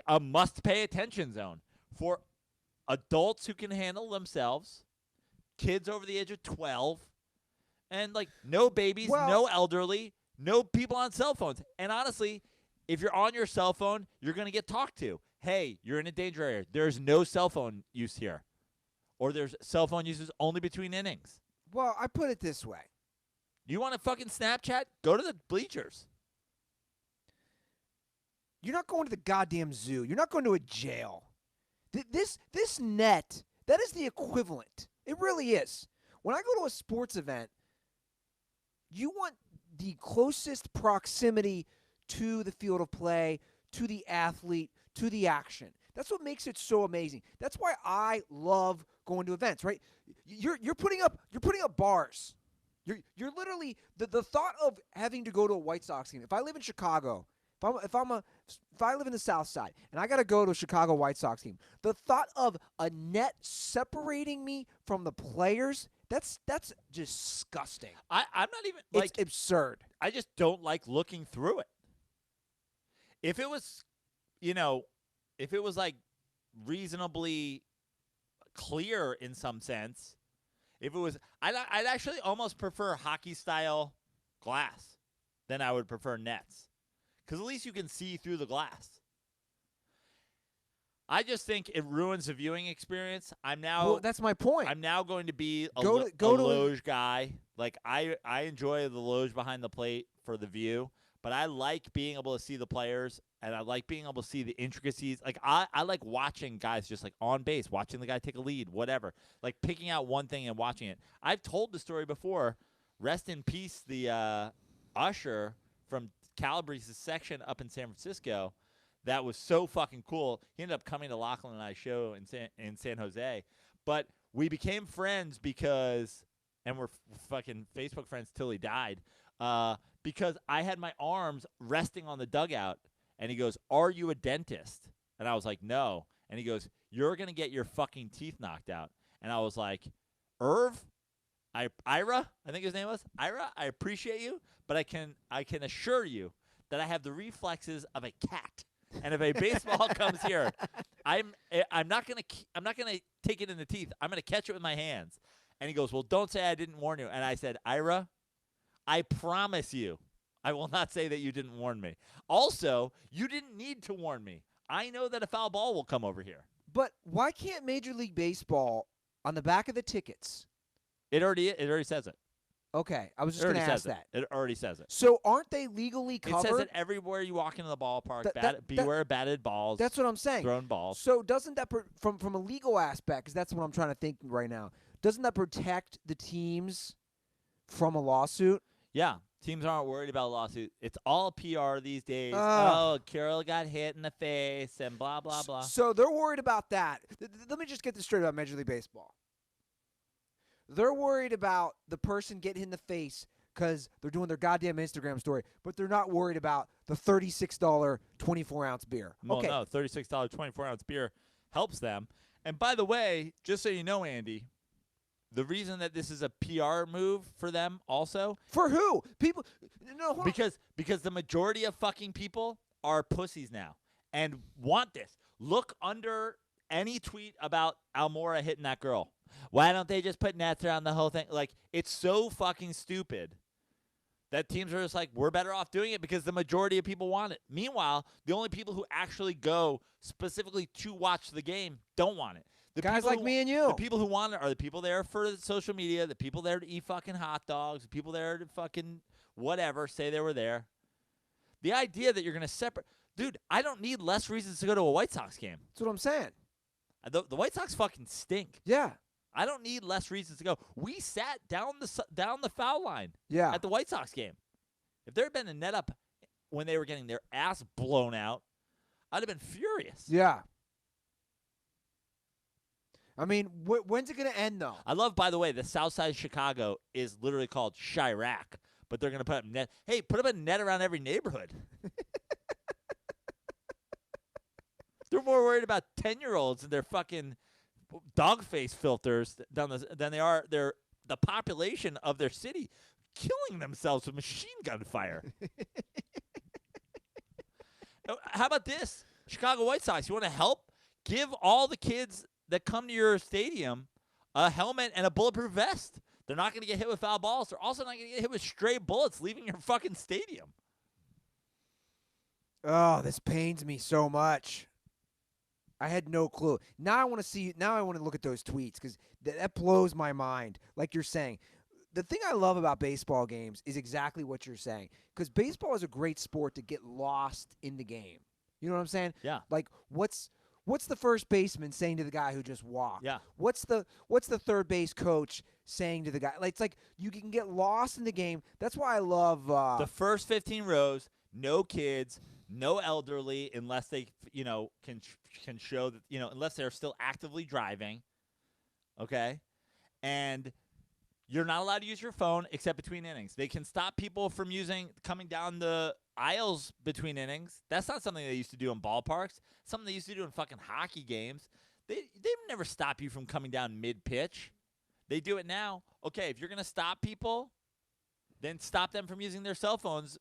a must-pay-attention zone for adults who can handle themselves, kids over the age of 12, and, like, no babies, no elderly, no people on cell phones. And honestly, if you're on your cell phone, you're going to get talked to. Hey, you're in a danger area. There's no cell phone use here. Or there's cell phone uses only between innings. Well, I put it this way. You want to fucking Snapchat? Go to the bleachers. You're not going to the goddamn zoo. You're not going to a jail. This net, that is the equivalent. It really is. When I go to a sports event, you want the closest proximity to the field of play, to the athlete, to the action. That's what makes it so amazing. That's why I love going to events, right? You're putting up bars. You're literally the thought of having to go to a White Sox game. If I live in Chicago, if I live in the South Side and I got to go to a Chicago White Sox game, the thought of a net separating me from the players, that's disgusting. I'm not even like it's absurd. I just don't like looking through it. If it was, like reasonably clear in some sense, if it was, I'd actually almost prefer hockey style glass than I would prefer nets. Because at least you can see through the glass. I just think it ruins the viewing experience. Well, that's my point. I'm now going to be a go to loge guy. Like, I enjoy the loge behind the plate for the view, but I like being able to see the players, and I like being able to see the intricacies. Like, I like watching guys just, like, on base, watching the guy take a lead, whatever. Like, picking out one thing and watching it. I've told the story before. Rest in peace, the usher from Calabrese's section up in San Francisco. That was so fucking cool. He ended up coming to Lachlan and I's show in San Jose. But we became friends because, and we're fucking Facebook friends till he died, because I had my arms resting on the dugout. And he goes, "Are you a dentist?" And I was like, "No." And he goes, "You're going to get your fucking teeth knocked out." And I was like, Ira, I think his name was Ira. I appreciate you, but I can assure you that I have the reflexes of a cat. And if a baseball comes here, I'm not gonna take it in the teeth. I'm gonna catch it with my hands. And he goes, "Well, don't say I didn't warn you." And I said, "Ira, I promise you, I will not say that you didn't warn me. Also, you didn't need to warn me. I know that a foul ball will come over here." But why can't Major League Baseball on the back of the tickets? It already says it. Okay, I was just going to ask that. It already says it. So aren't they legally covered? It says it everywhere you walk into the ballpark. Beware batted balls. That's what I'm saying. Thrown balls. So doesn't that, from a legal aspect, because that's what I'm trying to think right now, doesn't that protect the teams From a lawsuit? Yeah. Teams aren't worried about a lawsuit. It's all PR these days. Ugh. Oh, Carroll got hit in the face and blah, blah, blah. So they're worried about that. Let me just get this straight about Major League Baseball. They're worried about the person getting hit in the face because they're doing their goddamn Instagram story, but they're not worried about the $36 24-ounce beer. Well, Okay. no, $36 24-ounce beer helps them. And by the way, just so you know, Andy, the reason that this is a PR move for them also. For who? People. No, Because the majority of fucking people are pussies now and want this. Look under any tweet about Almora hitting that girl. Why don't they just put nets around the whole thing? Like, it's so fucking stupid that teams are just like, we're better off doing it because the majority of people want it. Meanwhile, the only people who actually go specifically to watch the game don't want it. The guys like me and you. The people who want it are the people there for the social media, the people there to eat fucking hot dogs, the people there to fucking whatever, say they were there. The idea that you're going to separate. Dude, I don't need less reasons to go to a White Sox game. That's what I'm saying. The White Sox fucking stink. Yeah. I don't need less reasons to go. We sat down the foul line Yeah. at the White Sox game. If there had been a net up when they were getting their ass blown out, I'd have been furious. Yeah. I mean, when's it going to end, though? I love, by the way, the south side of Chicago is literally called Chirac, but they're going to put up net. Hey, put up a net around every neighborhood. They're more worried about 10-year-olds and their fucking dog face filters than they are the population of their city killing themselves with machine gun fire. How about this? Chicago White Sox, you want to help? Give all the kids that come to your stadium a helmet and a bulletproof vest. They're not going to get hit with foul balls. They're also not going to get hit with stray bullets leaving your fucking stadium. Oh, this pains me so much. I had no clue. Now I want to look at those tweets because that blows my mind. Like you're saying, the thing I love about baseball games is exactly what you're saying. Because baseball is a great sport to get lost in the game. You know what I'm saying? Yeah. Like what's the first baseman saying to the guy who just walked? Yeah. What's the third base coach saying to the guy? Like, it's like you can get lost in the game. That's why I love the first 15 rows. No kids, no elderly, unless they can show that unless they're still actively driving. Okay, and you're not allowed to use your phone except between innings. They can stop people from coming down the aisles between innings. That's not something they used to do in ballparks. Something they used to do in fucking hockey games. They never stop you from coming down mid-pitch. They do it now. Okay, if you're going to stop people, then stop them from using their cell phones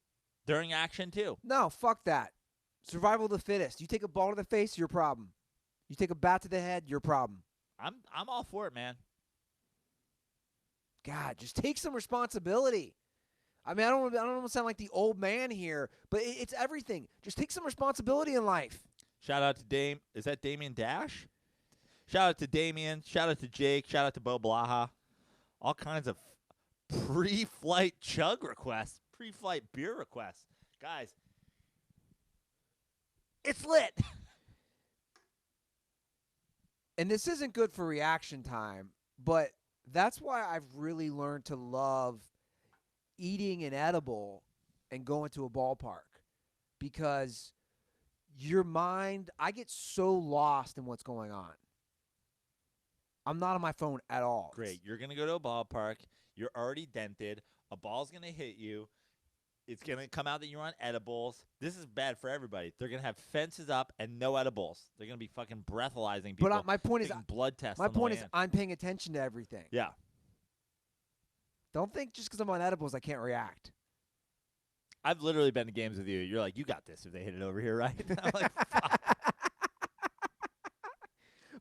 during action too. No, fuck that. Survival of the fittest. You take a ball to the face, your problem. You take a bat to the head, your problem. I'm all for it, man. God, just take some responsibility. I mean, I don't want to sound like the old man here, but it's everything. Just take some responsibility in life. Shout out to Dame. Is that Damian Dash? Shout out to Damian. Shout out to Jake. Shout out to Bo Blaha. All kinds of pre-flight chug requests, pre-flight beer requests. Guys, it's lit. And this isn't good for reaction time, but that's why I've really learned to love eating an edible and going to a ballpark, because your mind, I get so lost in what's going on. I'm not on my phone at all. Great. You're going to go to a ballpark. You're already dented. A ball's going to hit you. It's going to come out that you're on edibles. This is bad for everybody. They're going to have fences up and no edibles. They're going to be fucking breathalyzing people. But my point is, blood tests. my point is, I'm paying attention to everything. Yeah. Don't think just because I'm on edibles I can't react. I've literally been to games with you. You're like, you got this if they hit it over here, right? I'm like, fuck.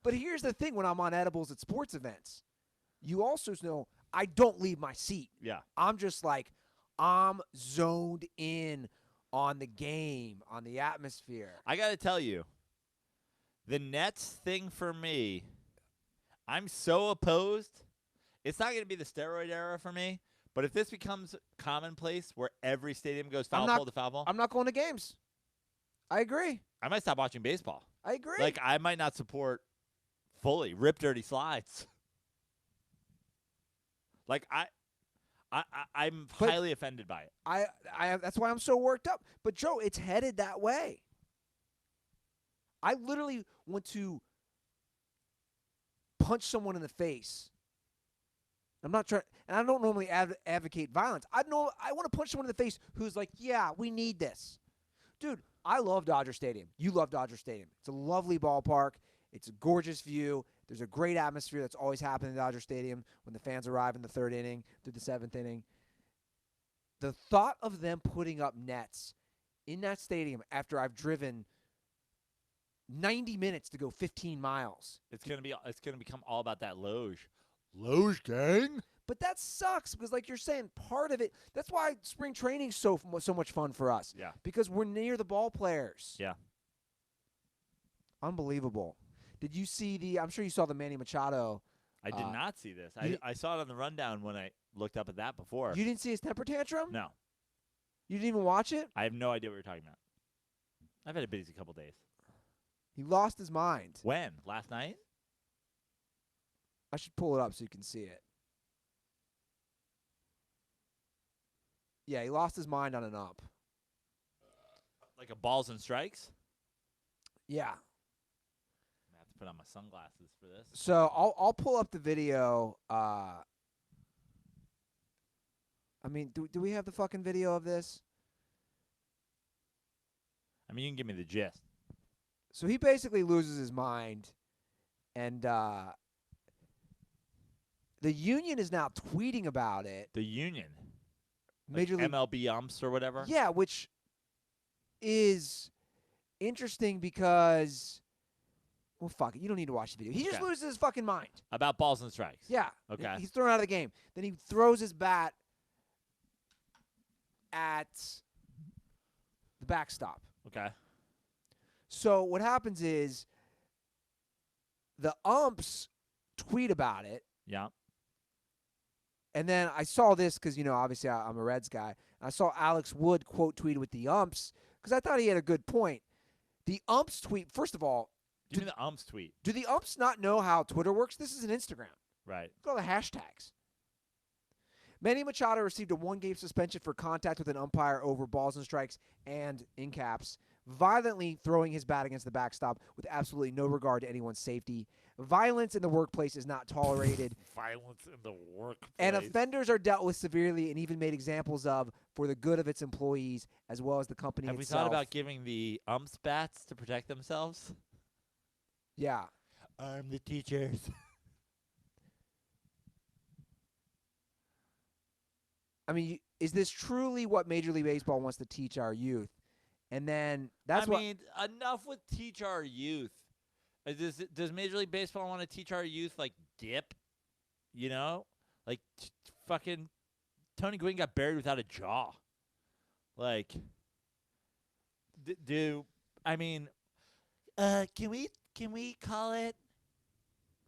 But here's the thing: when I'm on edibles at sports events, you also know I don't leave my seat. Yeah. I'm just like, I'm zoned in on the game, on the atmosphere. I got to tell you, the Nets thing for me, I'm so opposed. It's not going to be the steroid era for me, but if this becomes commonplace where every stadium goes foul pole to foul pole, I'm not going to games. I agree. I might stop watching baseball. I agree. Like, I might not support fully rip dirty slides. Like, I'm But highly offended by it. I that's why I'm so worked up. But Joe, it's headed that way. I literally want to punch someone in the face. I'm not trying, and I don't normally advocate violence. I want to punch someone in the face who's like, yeah, we need this. Dude, I love Dodger Stadium. You love Dodger Stadium. It's a lovely ballpark. It's a gorgeous view. There's a great atmosphere that's always happened in Dodger Stadium when the fans arrive in the 3rd inning through the 7th inning. The thought of them putting up nets in that stadium after I've driven 90 minutes to go 15 miles. It's gonna become all about that Loge gang. But that sucks because, like you're saying, part of it. That's why spring training's so much fun for us. Yeah. Because we're near the ball players. Yeah. Unbelievable. Did you see I'm sure you saw the Manny Machado. I did not see this. you- I saw it on the rundown when I looked up at that before. You didn't see his temper tantrum? No, You didn't even watch it? I have no idea what you're talking about. I've had a busy couple days. He lost his mind. When? Last night? I should pull it up so you can see it. Yeah, he lost his mind on an ump. Like a balls and strikes? Yeah. I'm gonna have to put on my sunglasses for this. So I'll pull up the video. I mean, do we have the fucking video of this? I mean, you can give me the gist. So he basically loses his mind, and the union is now tweeting about it. The union. Major Like League, MLB umps or whatever? yeah, which is interesting because, well, fuck it, you don't need to watch the video. He just Okay. loses his fucking mind. About balls and strikes. Yeah. Okay. He's thrown out of the game. Then he throws his bat at the backstop. Okay. So what happens is the umps tweet about it. Yeah. And then I saw this because, obviously I'm a Reds guy. I saw Alex Wood quote tweeted with the umps because I thought he had a good point. The umps tweet, first of all, Give me the umps tweet. do the umps not know how Twitter works? This is an Instagram. Right. Look at all the hashtags. Manny Machado received a 1-game suspension for contact with an umpire over balls and strikes and, in caps, violently throwing his bat against the backstop with absolutely no regard to anyone's safety. Violence in the workplace is not tolerated, Violence in the workplace. and offenders are dealt with severely and even made examples of for the good of its employees as well as the company Have we itself. thought about giving the umps bats to protect themselves? Yeah. I'm the teachers. I mean, is this truly what Major League Baseball wants to teach our youth? And then that's I what mean, enough with teach our youth. Does Major League Baseball want to teach our youth, like, dip? You know? Like, fucking Tony Gwynn got buried without a jaw. Like, I mean, can we call it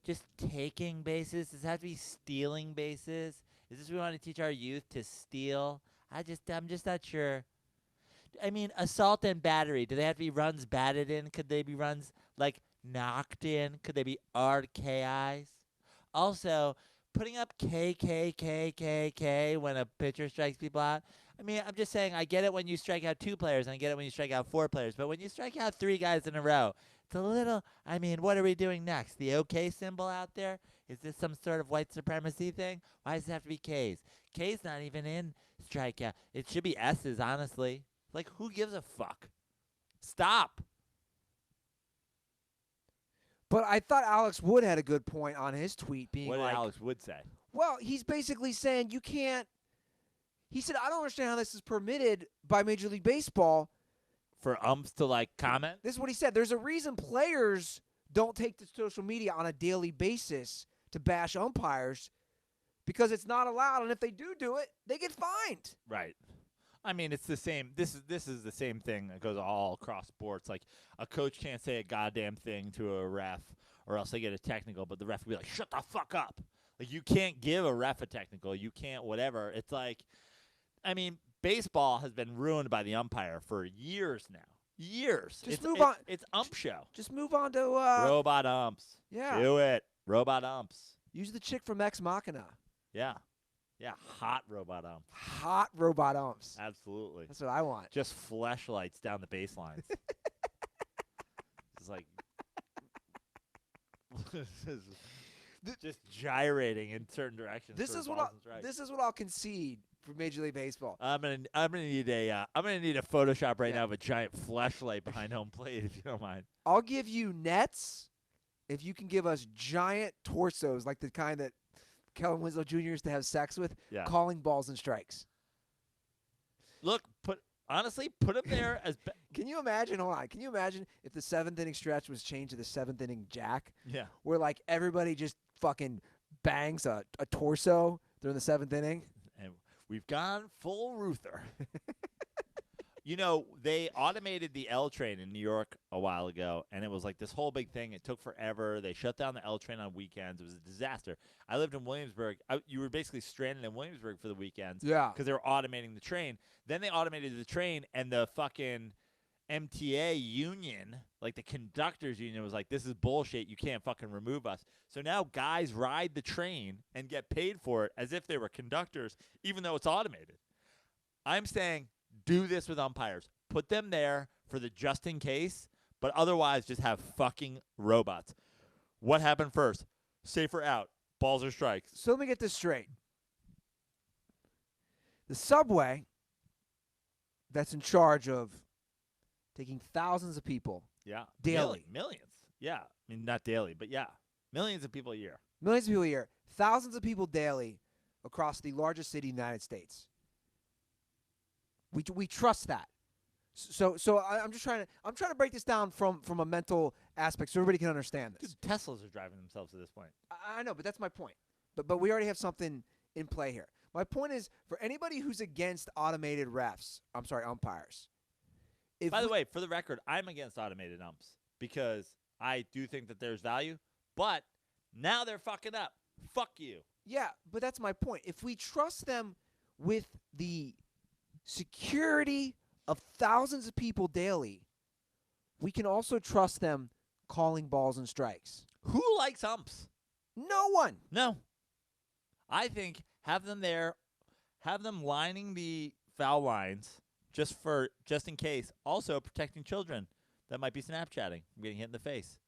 just taking bases? Does it have to be stealing bases? Is this what we want to teach our youth, to steal? I'm just not sure. I mean, assault and battery. Do they have to be runs batted in? Could they be runs, like, knocked in? Could they be RKIs? Also, putting up KKKKK when a pitcher strikes people out. I mean, I'm just saying, I get it when you strike out 2 players, and I get it when you strike out 4 players. But when you strike out 3 guys in a row, it's a little, I mean, what are we doing next? The OK symbol out there? Is this some sort of white supremacy thing? Why does it have to be K's? K's not even in strikeout. It should be S's, honestly. Like, who gives a fuck? Stop. But I thought Alex Wood had a good point on his tweet being What did like, Alex Wood say? well, he's basically saying you can't. He said, I don't understand how this is permitted by Major League Baseball. For umps to, like, comment? This is what he said. There's a reason players don't take to social media on a daily basis to bash umpires because it's not allowed. And if they do it, they get fined. Right. I mean, it's the same. This is the same thing that goes all across sports. Like, a coach can't say a goddamn thing to a ref, or else they get a technical. But the ref will be like, "Shut the fuck up!" Like, you can't give a ref a technical. You can't whatever. It's like, I mean, baseball has been ruined by the umpire for years now. Years. Just It's- move it's- on. It's ump show. Just move on to Robot umps. yeah. Do it. Robot umps. Use the chick from Ex Machina. Yeah. Yeah, hot robot umps. Hot robot umps. Absolutely. That's what I want. Just fleshlights down the baselines. It's like just gyrating in certain directions. This for is what balls and strikes. this is what I'll concede for Major League Baseball. I'm gonna need a Photoshop right Yeah. now of a giant fleshlight behind home plate, if you don't mind. I'll give you nets if you can give us giant torsos like the kind that Kellen Winslow Jr. used to have sex with, Yeah. calling balls and strikes. Look, put them there as Can you imagine? Hold on. Can you imagine if the 7th inning stretch was changed to the 7th inning jack, yeah. where like everybody just fucking bangs a torso during the 7th inning? And we've gone full Ruther. You know, they automated the L train in New York a while ago, and it was like this whole big thing. It took forever. They shut down the L train on weekends. It was a disaster. I lived in Williamsburg. You were basically stranded in Williamsburg for the weekends Yeah. because they were automating the train. Then they automated the train, and the fucking MTA union, like the conductors union, was like, this is bullshit. You can't fucking remove us. So now guys ride the train and get paid for it as if they were conductors, even though it's automated. I'm saying do this with umpires. Put them there for the just in case, but otherwise just have fucking robots. What happened first? Safer out. Balls or strikes. So let me get this straight. The subway that's in charge of taking thousands of people Yeah. daily. Millions. Yeah. I mean, not daily, but yeah. Millions of people a year. Millions of people a year. Thousands of people daily across the largest city in the United States. We trust that. So I'm just trying to break this down from a mental aspect so everybody can understand this. Dude, Teslas are driving themselves at this point. I know, but that's my point. But we already have something in play here. My point is, for anybody who's against automated umpires. By the way, for the record, I'm against automated umps because I do think that there's value, but now they're fucking up. Fuck you. Yeah, but that's my point. If we trust them with the security of thousands of people daily, we can also trust them calling balls and strikes. Who likes umps? No one. No. I think have them there, have them lining the foul lines just in case. Also protecting children that might be Snapchatting from getting hit in the face.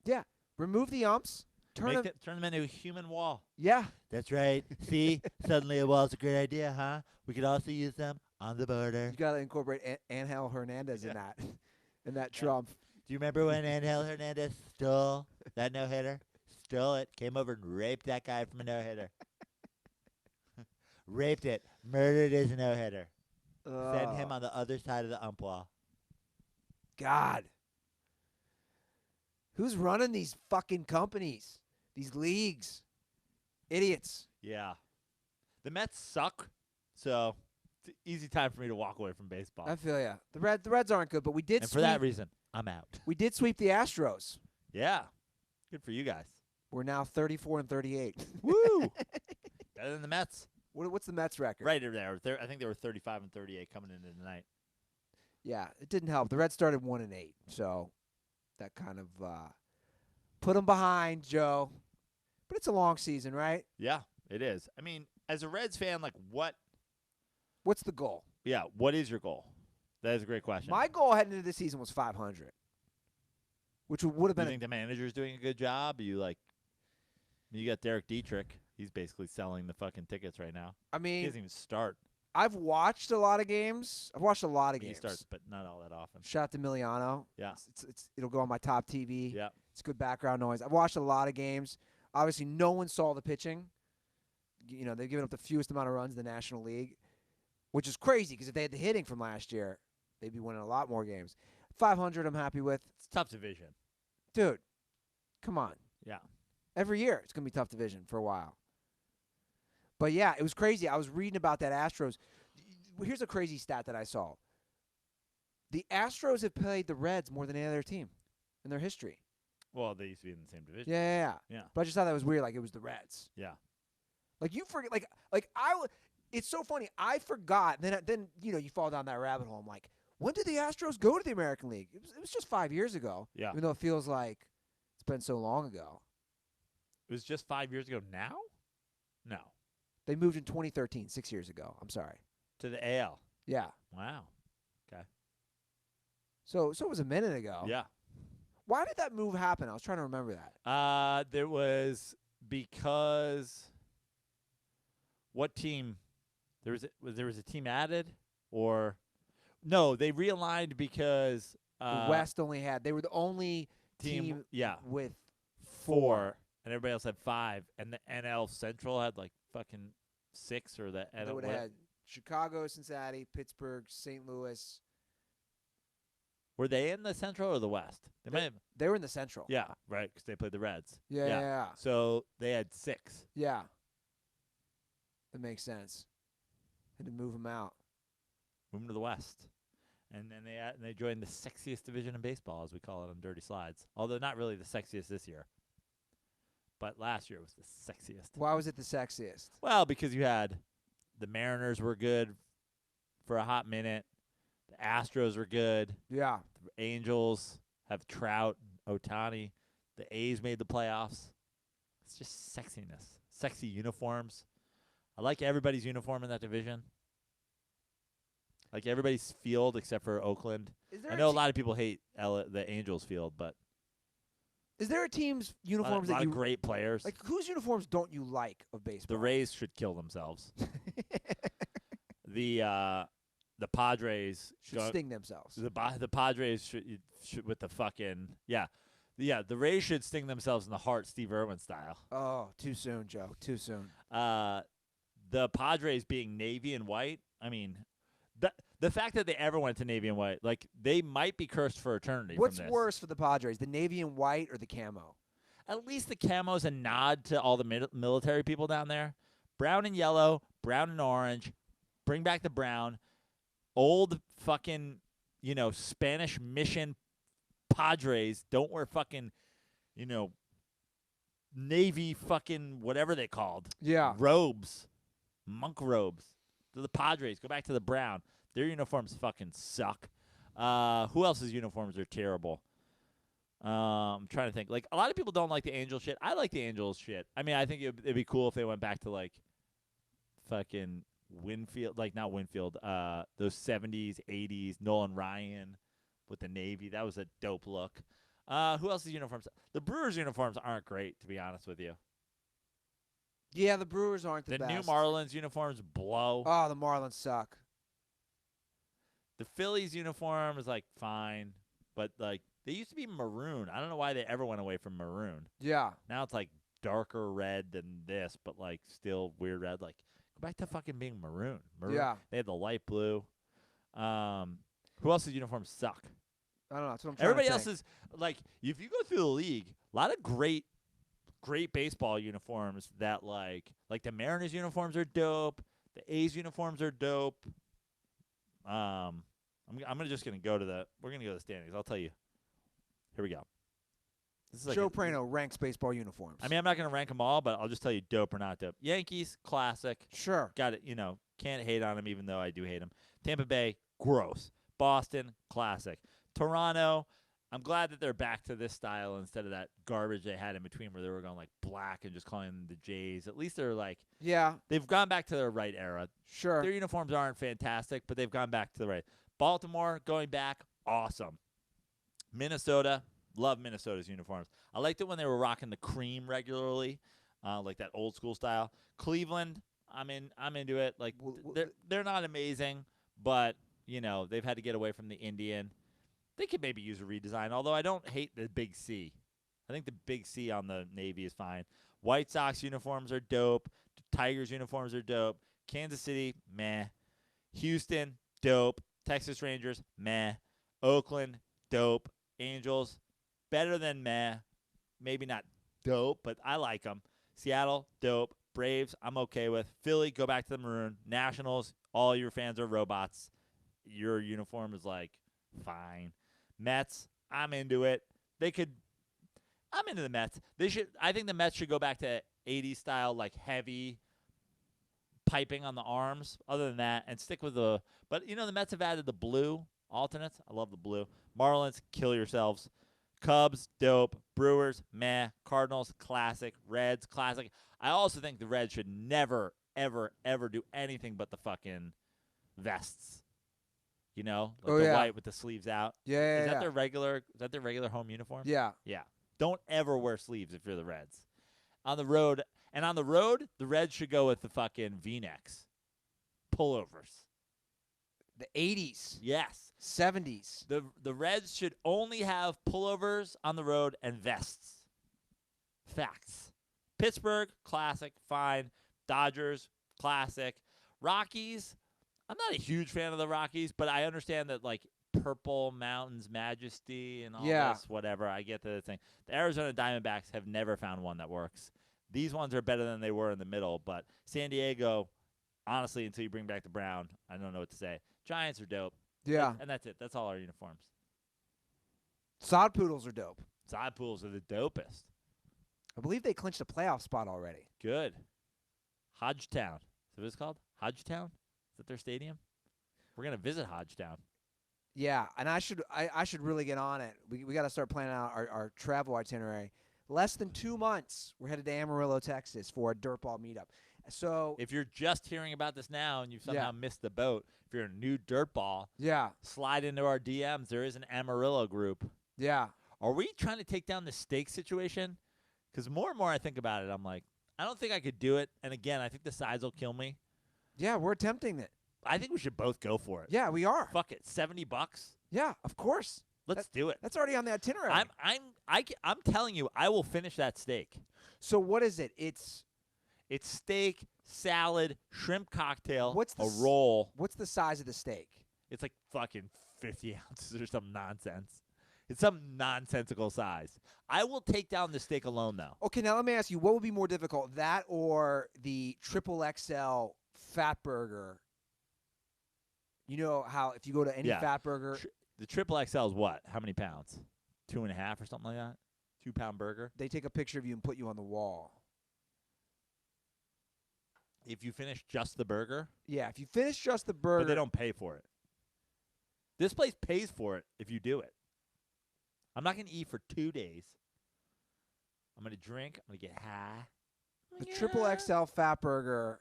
Yeah. Remove the umps. Turn them into a human wall. Yeah. That's right. See, suddenly a wall's a great idea, huh? We could also use them on the border. You got to incorporate Angel Hernandez in that Trump. Do you remember when Angel Hernandez stole that no-hitter? Stole it, came over and raped that guy from a no-hitter. Raped it, murdered his no-hitter. Send him on the other side of the ump wall. God. Who's running these fucking companies? These leagues? Idiots. Yeah. The Mets suck, so it's an easy time for me to walk away from baseball. I feel ya. The Reds aren't good, but we did And for that reason, I'm out. we did sweep the Astros. Yeah. Good for you guys. We're now 34-38. Woo! Better than the Mets. What's the Mets record? Right there. I think they were 35-38 coming into tonight. Yeah, it didn't help. The Reds started 1-8, so that kind of put them behind, Joe. But it's a long season, right? Yeah, it is. I mean, as a Reds fan, like What's the goal? Yeah, what is your goal? That is a great question. My goal heading into this season was 500, which would have Do you been think the manager's doing a good job? You got Derek Dietrich. He's basically selling the fucking tickets right now. I He mean, doesn't even start. I've watched a lot of games. He starts, but not all that often. Shout out to Miliano. Yeah. It'll go on my top TV. Yeah. It's good background noise. I've watched a lot of games. Obviously, no one saw the pitching. You know, they've given up the fewest amount of runs in the National League, which is crazy because if they had the hitting from last year, they'd be winning a lot more games. 500, I'm happy with. It's a tough division. Dude, come on. Yeah. Every year, it's going to be tough division for a while. But, yeah, it was crazy. I was reading about that Astros. Here's a crazy stat that I saw. The Astros have played the Reds more than any other team in their history. Well, they used to be in the same division. Yeah. Yeah. But I just thought that was weird. Like, it was the Reds. Yeah. Like, you forget. It's so funny. I forgot. Then you fall down that rabbit hole. I'm like, when did the Astros go to the American League? It was just 5 years ago. Yeah. Even though it feels like it's been so long ago. It was just 5 years ago now? No. They moved in 2013, 6 years ago. I'm sorry. To the AL. Yeah. Wow. Okay. So it was a minute ago. Yeah. Why did that move happen? I was trying to remember that. There was because what team? There was a team added, or no? They realigned because The West only had. They were the only team yeah, with 4, and everybody else had 5, and the NL Central had like fucking 6, or the They NL. would have had Chicago, Cincinnati, Pittsburgh, St. Louis. Were they in the Central or the West? They were in the Central. Yeah, right, because they played the Reds. Yeah. So they had 6. Yeah. That makes sense. Had to move them out. Move them to the West. And then they joined the sexiest division in baseball, as we call it on Dirty Slides. Although not really the sexiest this year. But last year was the sexiest. Why was it the sexiest? Well, because you had the Mariners were good for a hot minute. The Astros were good. Yeah. The Angels have Trout, Ohtani. The A's made the playoffs. It's just sexiness. Sexy uniforms. I like everybody's uniform in that division. Like everybody's field except for Oakland. I know a lot of people hate the Angels field, but is there a team's uniforms a lot of great players? Like whose uniforms don't you like of baseball? The Rays should kill themselves. The Padres should sting themselves. The Padres should with the fucking the Rays should sting themselves in the heart, Steve Irwin style. Oh, too soon, Joe. Too soon. The Padres being navy and white. I mean, the fact that they ever went to navy and white, like they might be cursed for eternity. What's from this. worse for the Padres, the navy and white or the camo? At least the camo's a nod to all the military people down there. Brown and yellow, brown and orange. Bring back the brown. Old fucking, Spanish mission Padres don't wear fucking, navy fucking whatever they called. Yeah. Robes. Monk robes. The Padres. Go back to the brown. Their uniforms fucking suck. Who else's uniforms are terrible? I'm trying to think. Like, a lot of people don't like the Angel shit. I like the Angels shit. I mean, I think it'd be cool if they went back to, like, fucking Winfield. Like, not Winfield. Those 70s, 80s. Nolan Ryan with the Navy. That was a dope look. Who else's uniforms? The Brewers' uniforms aren't great, to be honest with you. Yeah, the Brewers aren't the best. The new Marlins uniforms blow. Oh, the Marlins suck. The Phillies uniform is, like, fine. But, like, they used to be maroon. I don't know why they ever went away from maroon. Yeah. Now it's, like, darker red than this, but, like, still weird red. Like, go back to fucking being maroon. Yeah. They had the light blue. Who else's uniforms suck? I don't know. That's what I'm trying Everybody to else think. is, like, if you go through the league, a lot of great baseball uniforms that, like the Mariners uniforms are dope. The A's uniforms are dope. I'm just going to go to we're going to go to the standings. I'll tell you. Here we go. This is like Joe Prano ranks baseball uniforms. I mean, I'm not going to rank them all, but I'll just tell you dope or not dope. Yankees, classic. Sure. Got it, can't hate on them even though I do hate them. Tampa Bay, gross. Boston, classic. Toronto, I'm glad that they're back to this style instead of that garbage they had in between where they were going like black and just calling them the Jays. At least they're like, yeah, they've gone back to their right era. Sure. Their uniforms aren't fantastic, but they've gone back to the right. Baltimore, going back, awesome. Minnesota, love Minnesota's uniforms. I liked it when they were rocking the cream regularly, like that old school style. Cleveland, I'm into it. Like they're not amazing, but they've had to get away from the Indian. They could maybe use a redesign, although I don't hate the big C. I think the big C on the Navy is fine. White Sox uniforms are dope. Tigers uniforms are dope. Kansas City, meh. Houston, dope. Texas Rangers, meh. Oakland, dope. Angels, better than meh. Maybe not dope, but I like them. Seattle, dope. Braves, I'm okay with. Philly, go back to the maroon. Nationals, all your fans are robots. Your uniform is like fine. Mets, I'm into it. I'm into the Mets. I think the Mets should go back to 80s style, like heavy piping on the arms. Other than that, and stick with the Mets have added the blue alternates. I love the blue. Marlins, kill yourselves. Cubs, dope. Brewers, meh. Cardinals, classic. Reds, classic. I also think the Reds should never, ever, ever do anything but the fucking vests. You know, like Oh, the yeah. white with the sleeves out. Yeah, Is that yeah. their regular? Is that their regular home uniform? Yeah. Yeah. Don't ever wear sleeves if you're the Reds. On the road, the Reds should go with the fucking V-necks, pullovers. The 80s, Yes. 70s. The Reds should only have pullovers on the road and vests. Facts. Pittsburgh, classic, fine. Dodgers, classic. Rockies, I'm not a huge fan of the Rockies, but I understand that, like, Purple Mountains Majesty and all this, whatever. I get the thing. The Arizona Diamondbacks have never found one that works. These ones are better than they were in the middle, but San Diego, honestly, until you bring back the brown, I don't know what to say. Giants are dope. Yeah. And that's it. That's all our uniforms. Sod Poodles are dope. Side pools are the dopest. I believe they clinched a playoff spot already. Good. Hodgetown. Is that what it's called? Hodgetown? Is that their stadium? We're going to visit Hodgetown. Yeah, and I should really get on it. We got to start planning out our travel itinerary. Less than 2 months, we're headed to Amarillo, Texas for a dirtball meetup. So if you're just hearing about this now and you've somehow missed the boat, if you're a new dirtball, slide into our DMs. There is an Amarillo group. Yeah. Are we trying to take down the steak situation? Because more and more I think about it, I'm like, I don't think I could do it. And again, I think the size will kill me. Yeah, we're attempting it. I think we should both go for it. Yeah, we are. Fuck it, $70. Yeah, of course. Let's do it. That's already on the itinerary. I'm telling you, I will finish that steak. So what is it? It's steak, salad, shrimp cocktail, What's the roll. What's the size of the steak? It's like fucking 50 ounces or some nonsense. It's some nonsensical size. I will take down the steak alone, though. Okay, now let me ask you, what would be more difficult, that or the triple XL fat burger? You know how if you go to any fat burger. The triple XL is what? How many pounds? 2.5 or something like that? 2-pound burger? They take a picture of you and put you on the wall. If you finish just the burger? Yeah, if you finish just the burger. But they don't pay for it. This place pays for it if you do it. I'm not going to eat for 2 days. I'm going to drink. I'm going to get high. The triple XL fat burger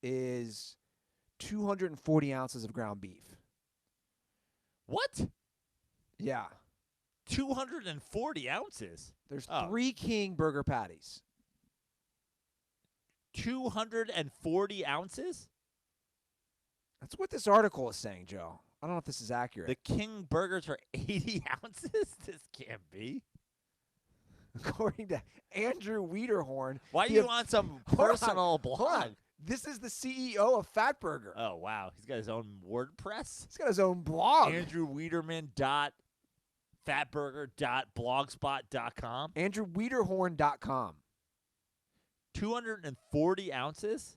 is 240 ounces of ground beef. What? Yeah. 240 ounces? There's 3 king burger patties. 240 ounces? That's what this article is saying, Joe. I don't know if this is accurate. The king burgers are 80 ounces? This can't be. According to Andrew Wiederhorn. Why are you on some personal blog? Hold on. This is the CEO of Fatburger. Oh, wow. He's got his own WordPress? He's got his own blog. AndrewWiederman.fatburger.blogspot.com. AndrewWiederhorn.com. 240 ounces?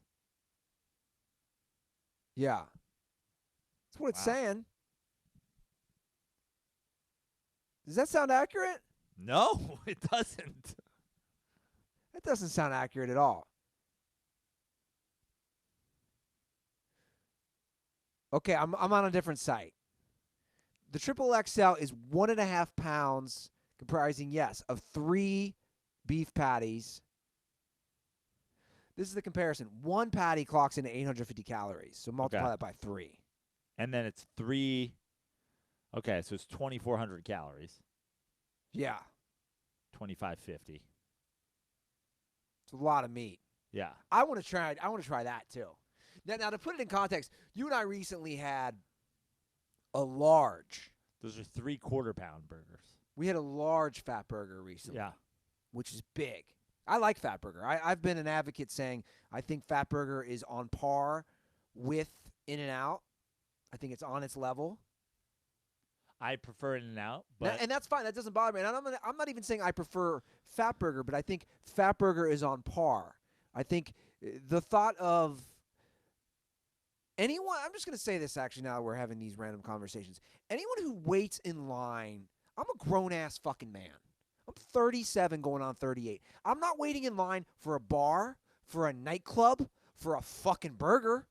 Yeah. That's what it's saying. Does that sound accurate? No, it doesn't. That doesn't sound accurate at all. Okay, I'm on a different site. The triple XL is 1.5 pounds, comprising, of 3 beef patties. This is the comparison. 1 patty clocks into 850 calories, so multiply that by 3. And then it's 3. Okay, so it's 2,400 calories. Yeah. 2,550. It's a lot of meat. Yeah. I want to try that too. Now, to put it in context, you and I recently had a large. Those are 3/4-pound burgers. We had a large fat burger recently. Yeah. Which is big. I like fat burger. I've been an advocate saying I think fat burger is on par with In-N-Out. I think it's on its level. I prefer In-N-Out, but and that's fine. That doesn't bother me. And I'm not even saying I prefer fat burger, but I think fat burger is on par. I think the thought of anyone, I'm just going to say this actually now that we're having these random conversations. Anyone who waits in line, I'm a grown-ass fucking man. I'm 37 going on 38. I'm not waiting in line for a bar, for a nightclub, for a fucking burger,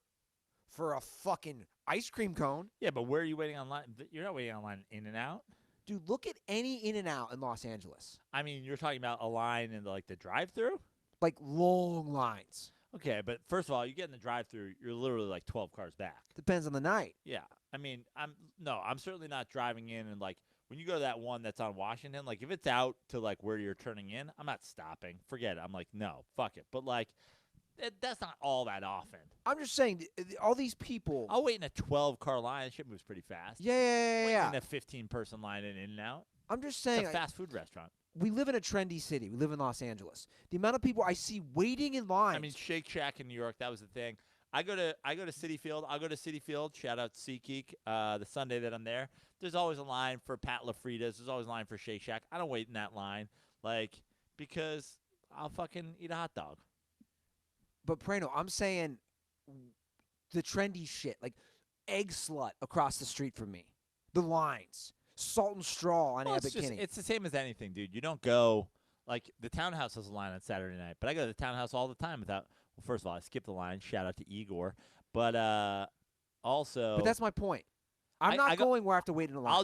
for a fucking ice cream cone. Yeah, but where are you waiting online? You're not waiting online In-N-Out. Dude, look at any In-N-Out in Los Angeles. I mean, you're talking about a line in the drive-thru? like long lines. Okay, but first of all, you get in the drive-through, you're literally like 12 cars back. Depends on the night. Yeah, I mean, I'm certainly not driving in and like when you go to that one that's on Washington, like if it's out to like where you're turning in, I'm not stopping. Forget it. I'm like, no, fuck it. But like, that's not all that often. I'm just saying, all these people. I'll wait in a 12-car line. Shit moves pretty fast. Yeah. In a 15-person line in and out. I'm just saying. It's a fast food restaurant. We live in a trendy city. We live in Los Angeles. The amount of people I see waiting in lines. I mean, Shake Shack in New York, that was the thing. I go to City Field. I'll go to City Field. Shout out SeatGeek. The Sunday that I'm there, there's always a line for Pat LaFrida's. There's always a line for Shake Shack. I don't wait in that line, like because I'll fucking eat a hot dog. But Prano, I'm saying the trendy shit, like egg slut across the street from me, the lines, Salt and Straw on Abbott Kinney. It's the same as anything, dude. You don't go like the Townhouse has a line on Saturday night, but I go to the Townhouse all the time without. Well, first of all, I skip the line. Shout out to Igor, but also. But that's my point. I'm not going where I have to wait in a line. I'll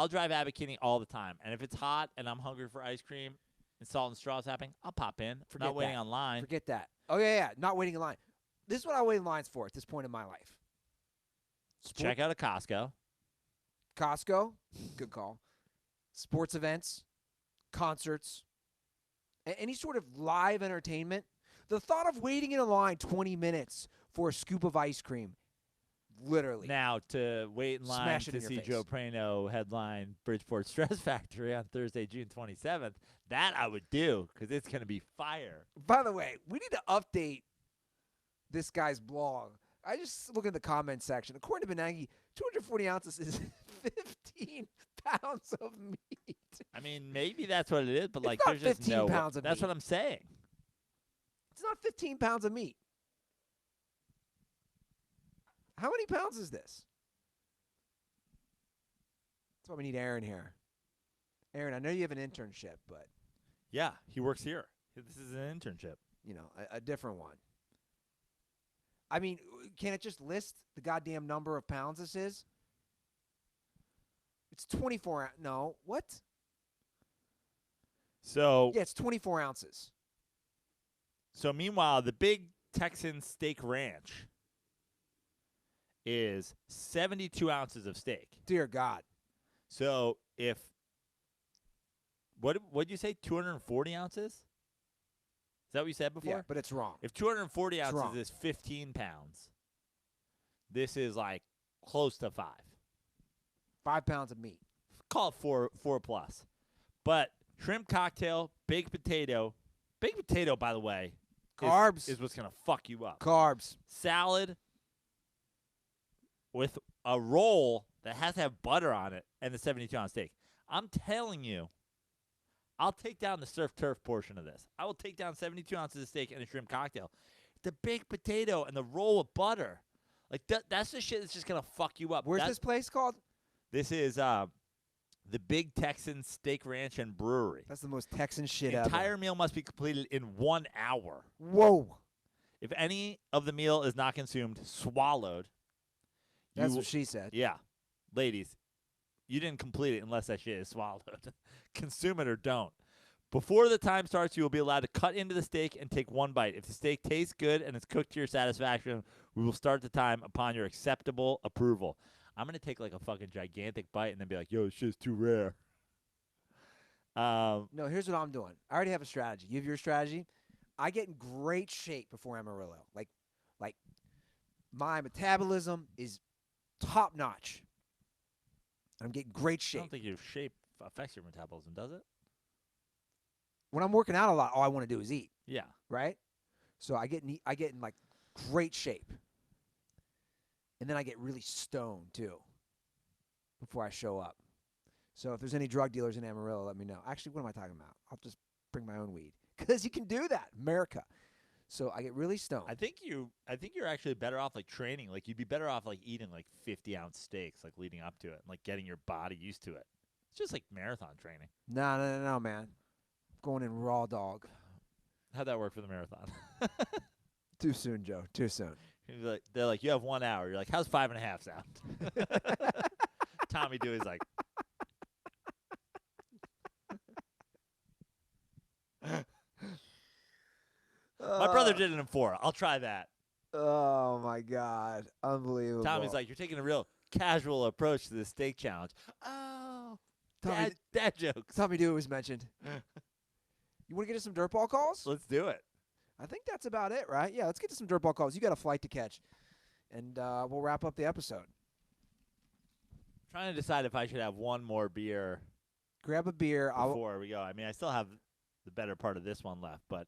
drive Abbott Kinney all the time, and if it's hot and I'm hungry for ice cream and Salt and Straw is happening, I'll pop in. Not waiting on line. Forget that. Oh yeah, not waiting in line. This is what I wait in lines for at this point in my life. Check out a Costco. Costco, good call. Sports events, concerts, any sort of live entertainment. The thought of waiting in a line 20 minutes for a scoop of ice cream, literally. Now, to wait in line to see Joe Prano headline Bridgeport Stress Factory on Thursday, June 27th, that I would do because it's going to be fire. By the way, we need to update this guy's blog. I just look in the comment section. According to Benangi, 240 ounces is 15 pounds of meat. I mean, maybe that's what it is, but like, there's just no. Pounds of that's meat. What I'm saying. It's not 15 pounds of meat. How many pounds is this? That's why we need Aaron here. Aaron, I know you have an internship, but yeah, he works here. This is an internship. You know, a different one. I mean, can it just list the goddamn number of pounds this is? It's 24. No, what? So yeah, it's 24 ounces. So meanwhile, the big Texan steak ranch is 72 ounces of steak. Dear God. So if what'd you say? 240 ounces? Is that what you said before? Yeah, but it's wrong. If 240 ounces is 15 pounds, this is like close to 5. 5 pounds of meat. Call it 4 plus. But shrimp cocktail, baked potato. Baked potato, by the way, carbs is what's going to fuck you up. Carbs. Salad with a roll that has to have butter on it and the 72-ounce steak. I'm telling you, I'll take down the surf turf portion of this. I will take down 72 ounces of steak and a shrimp cocktail. The baked potato and the roll of butter. Like, that's the shit that's just going to fuck you up. Where's this place called? This is the Big Texan Steak Ranch and Brewery. That's the most Texan shit ever. The entire meal must be completed in 1 hour. Whoa. If any of the meal is not consumed, swallowed. That's what she said. Yeah. Ladies, you didn't complete it unless that shit is swallowed. Consume it or don't. Before the time starts, you will be allowed to cut into the steak and take 1 bite. If the steak tastes good and it's cooked to your satisfaction, we will start the time upon your acceptable approval. I'm going to take like a fucking gigantic bite and then be like, yo, this shit's too rare. No, here's what I'm doing. I already have a strategy. You have your strategy? I get in great shape before Amarillo. Like my metabolism is top notch. I'm getting great shape. I don't think your shape affects your metabolism, does it? When I'm working out a lot, all I want to do is eat. Yeah. Right? So I get in like great shape. And then I get really stoned too before I show up. So if there's any drug dealers in Amarillo, let me know. Actually, what am I talking about? I'll just bring my own weed because you can do that, America. So I get really stoned. I think you're actually better off like training. Like you'd be better off like eating like 50-ounce steaks, like leading up to it, and like getting your body used to it. It's just like marathon training. No, man. I'm going in raw dog. How'd that work for the marathon? Too soon, Joe. Too soon. They're like, you have 1 hour. You're like, how's 5.5 sound? Tommy Dewey's like. My brother did it in 4. I'll try that. Oh my God, unbelievable. Tommy's like, you're taking a real casual approach to the steak challenge. Oh, dad jokes. Tommy Dewey was mentioned. You want to get us some DirtBall calls? Let's do it. I think that's about it, right? Yeah, let's get to some DirtBall calls. You got a flight to catch, and we'll wrap up the episode. Trying to decide if I should have one more beer. Grab a beer. Before we go. I mean, I still have the better part of this one left, but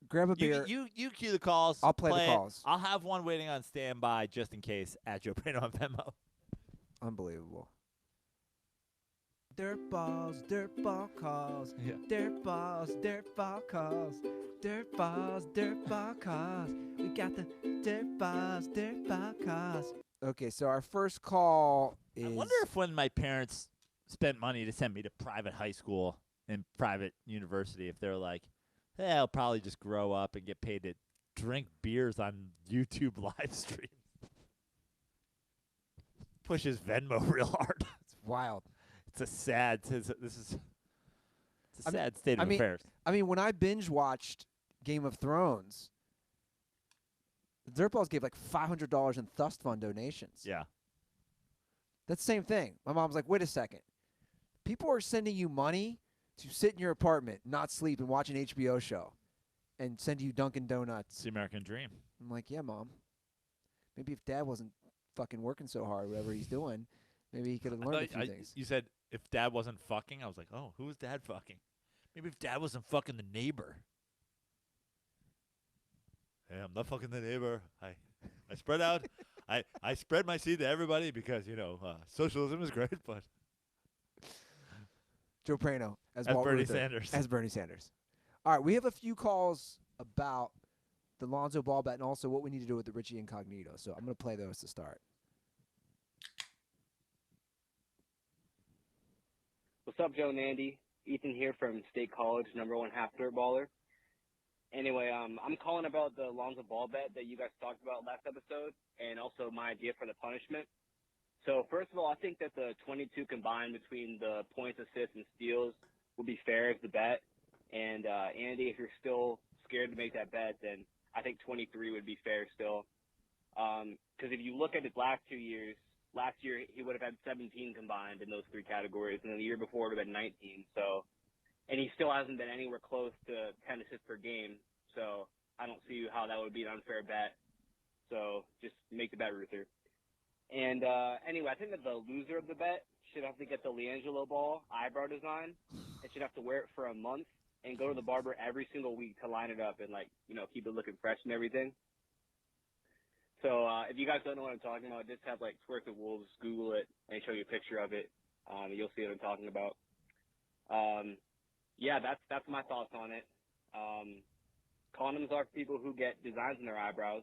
grab a beer. You cue the calls. I'll play the calls. I'll have one waiting on standby just in case at Joe Prano on Venmo. Unbelievable. DirtBall calls. Yeah. DirtBall calls. DirtBall calls. We got the DirtBall calls. Okay, so our first call is. I wonder if when my parents spent money to send me to private high school and private university, if they're like, hey, I'll probably just grow up and get paid to drink beers on YouTube live streams. Pushes Venmo real hard. It's wild. It's a sad. It's a sad state of affairs. I mean, when I binge watched Game of Thrones, the Dirtballs gave like $500 in Thust Fund donations. Yeah. That's the same thing. My mom's like, wait a second. People are sending you money to sit in your apartment, not sleep, and watch an HBO show and send you Dunkin' Donuts. It's the American dream. I'm like, yeah, Mom. Maybe if Dad wasn't fucking working so hard, whatever he's doing, maybe he could have learned a few things. You said if Dad wasn't fucking. I was like, oh, who's Dad fucking? Maybe if Dad wasn't fucking the neighbor. Hey, I'm not fucking the neighbor. I spread out. I spread my seed to everybody because, socialism is great, but. Joe Prano as Bernie Luther, Sanders. As Bernie Sanders. All right, we have a few calls about the Lonzo Ball bet and also what we need to do with the Richie Incognito. So I'm going to play those to start. What's up, Joe and Andy? Ethan here from State College, #1 half dirt baller. Anyway, I'm calling about the Lonzo Ball bet that you guys talked about last episode and also my idea for the punishment. So, first of all, I think that the 22 combined between the points, assists, and steals would be fair as the bet. And, Andy, if you're still scared to make that bet, then I think 23 would be fair still. Because if you look at his last 2 years, last year he would have had 17 combined in those 3 categories, and then the year before it would have been 19. So, and he still hasn't been anywhere close to 10 assists per game. So I don't see how that would be an unfair bet. So just make the bet, Ruther. And anyway, I think that the loser of the bet should have to get the LiAngelo Ball eyebrow design and should have to wear it for a month and go to the barber every single week to line it up and, keep it looking fresh and everything. So if you guys don't know what I'm talking about, just have, Twerk the Wolves, Google it, and show you a picture of it. You'll see what I'm talking about. Yeah, that's my thoughts on it. Condoms are for people who get designs in their eyebrows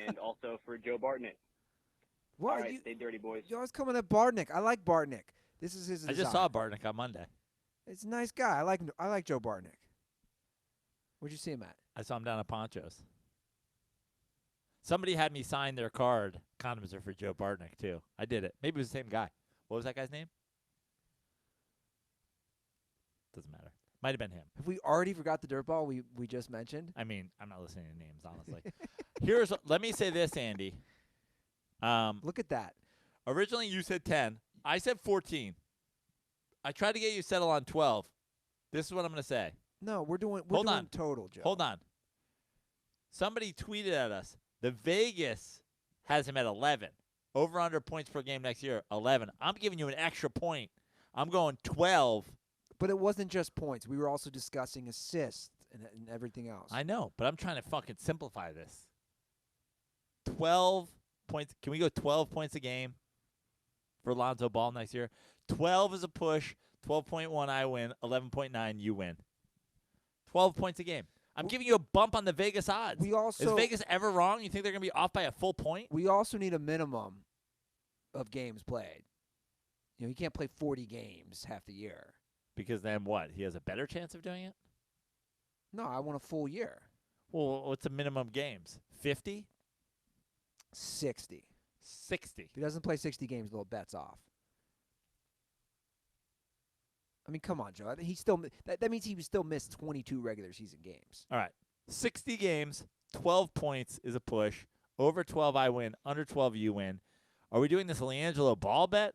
and also for Joe Bartnick. What? All right, stay dirty, boys. You're always coming at Bartnick. I like Bartnick. This is his design. I just saw Bartnick on Monday. It's a nice guy. I like Joe Bartnick. Where'd you see him at? I saw him down at Poncho's. Somebody had me sign their card. Condoms are for Joe Bartnick, too. I did it. Maybe it was the same guy. What was that guy's name? Doesn't matter. Might have been him. Have we already forgot the dirtball we just mentioned? I mean, I'm not listening to names, honestly. Let me say this, Andy. Look at that. Originally, you said 10. I said 14. I tried to get you to settle on 12. This is what I'm going to say. No, we're doing total, Joe. Hold on. Somebody tweeted at us. The Vegas has him at 11. Over under points per game next year, 11. I'm giving you an extra point. I'm going 12. But it wasn't just points. We were also discussing assists and everything else. I know, but I'm trying to fucking simplify this. 12 points. Can we go 12 points a game for Lonzo Ball next year? 12 is a push. 12.1 I win. 11.9 you win. 12 points a game. I'm giving you a bump on the Vegas odds. Is Vegas ever wrong? You think they're going to be off by a full point? We also need a minimum of games played. You can't play 40 games half the year. Because then what? He has a better chance of doing it? No, I want a full year. Well, what's the minimum games? 50? 60. 60. If he doesn't play 60 games, the bet's off. I mean, come on, Joe. That means he would still miss 22 regular season games. All right. 60 games, 12 points is a push. Over 12, I win. Under 12, you win. Are we doing this LiAngelo ball bet?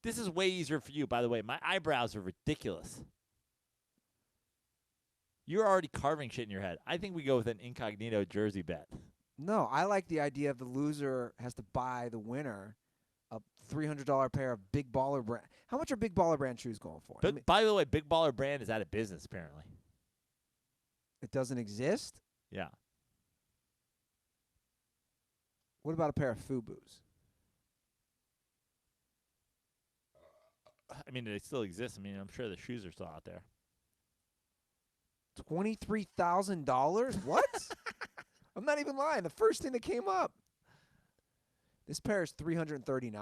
This is way easier for you, by the way. My eyebrows are ridiculous. You're already carving shit in your head. I think we go with an incognito jersey bet. No, I like the idea of the loser has to buy the winner a $300 pair of Big Baller Brand. How much are Big Baller Brand shoes going for? But by the way, Big Baller Brand is out of business, apparently. It doesn't exist? Yeah. What about a pair of FUBUs? I mean, they still exist. I mean, I'm sure the shoes are still out there. $23,000? What? I'm not even lying. The first thing that came up. This pair is $339.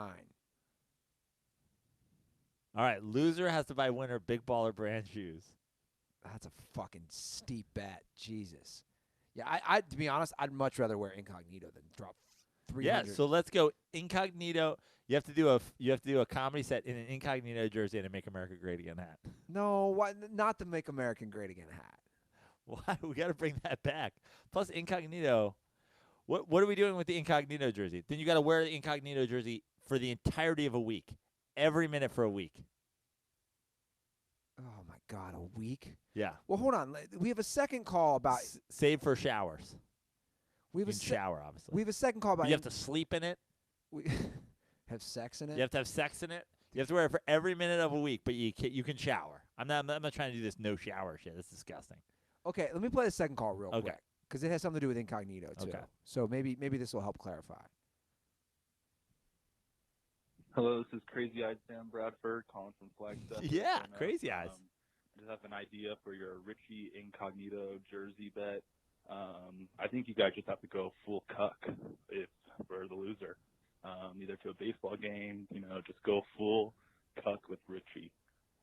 All right, loser has to buy winner Big Baller Brand shoes. That's a fucking steep bet. Jesus. Yeah, I to be honest, I'd much rather wear incognito than drop 300. Yeah, so let's go incognito. You have to do a comedy set in an incognito jersey and a Make America Great Again hat. No, why, not the Make American Great Again hat. Why? We got to bring that back. Plus incognito. What are we doing with the incognito jersey? Then you got to wear the incognito jersey for the entirety of a week, every minute for a week. Oh my God, a week? Yeah. Well, hold on. We have a second call about. Save for showers. We have You can shower, obviously. We have a second call about. But you have to sleep in it. We have sex in it. You have to have sex in it. You have to wear it for every minute of a week, but you can shower. I'm not trying to do this no shower shit. That's disgusting. Okay, let me play the second call real Okay. quick because it has something to do with incognito too. Okay. So maybe this will help clarify. Hello, this is Crazy Eyed Sam Bradford calling from Flagstaff. Yeah, Arizona. Crazy Eyes. I just have an idea for your Richie Incognito jersey bet. I think you guys just have to go full cuck for the loser. Either to a baseball game, just go full cuck with Richie.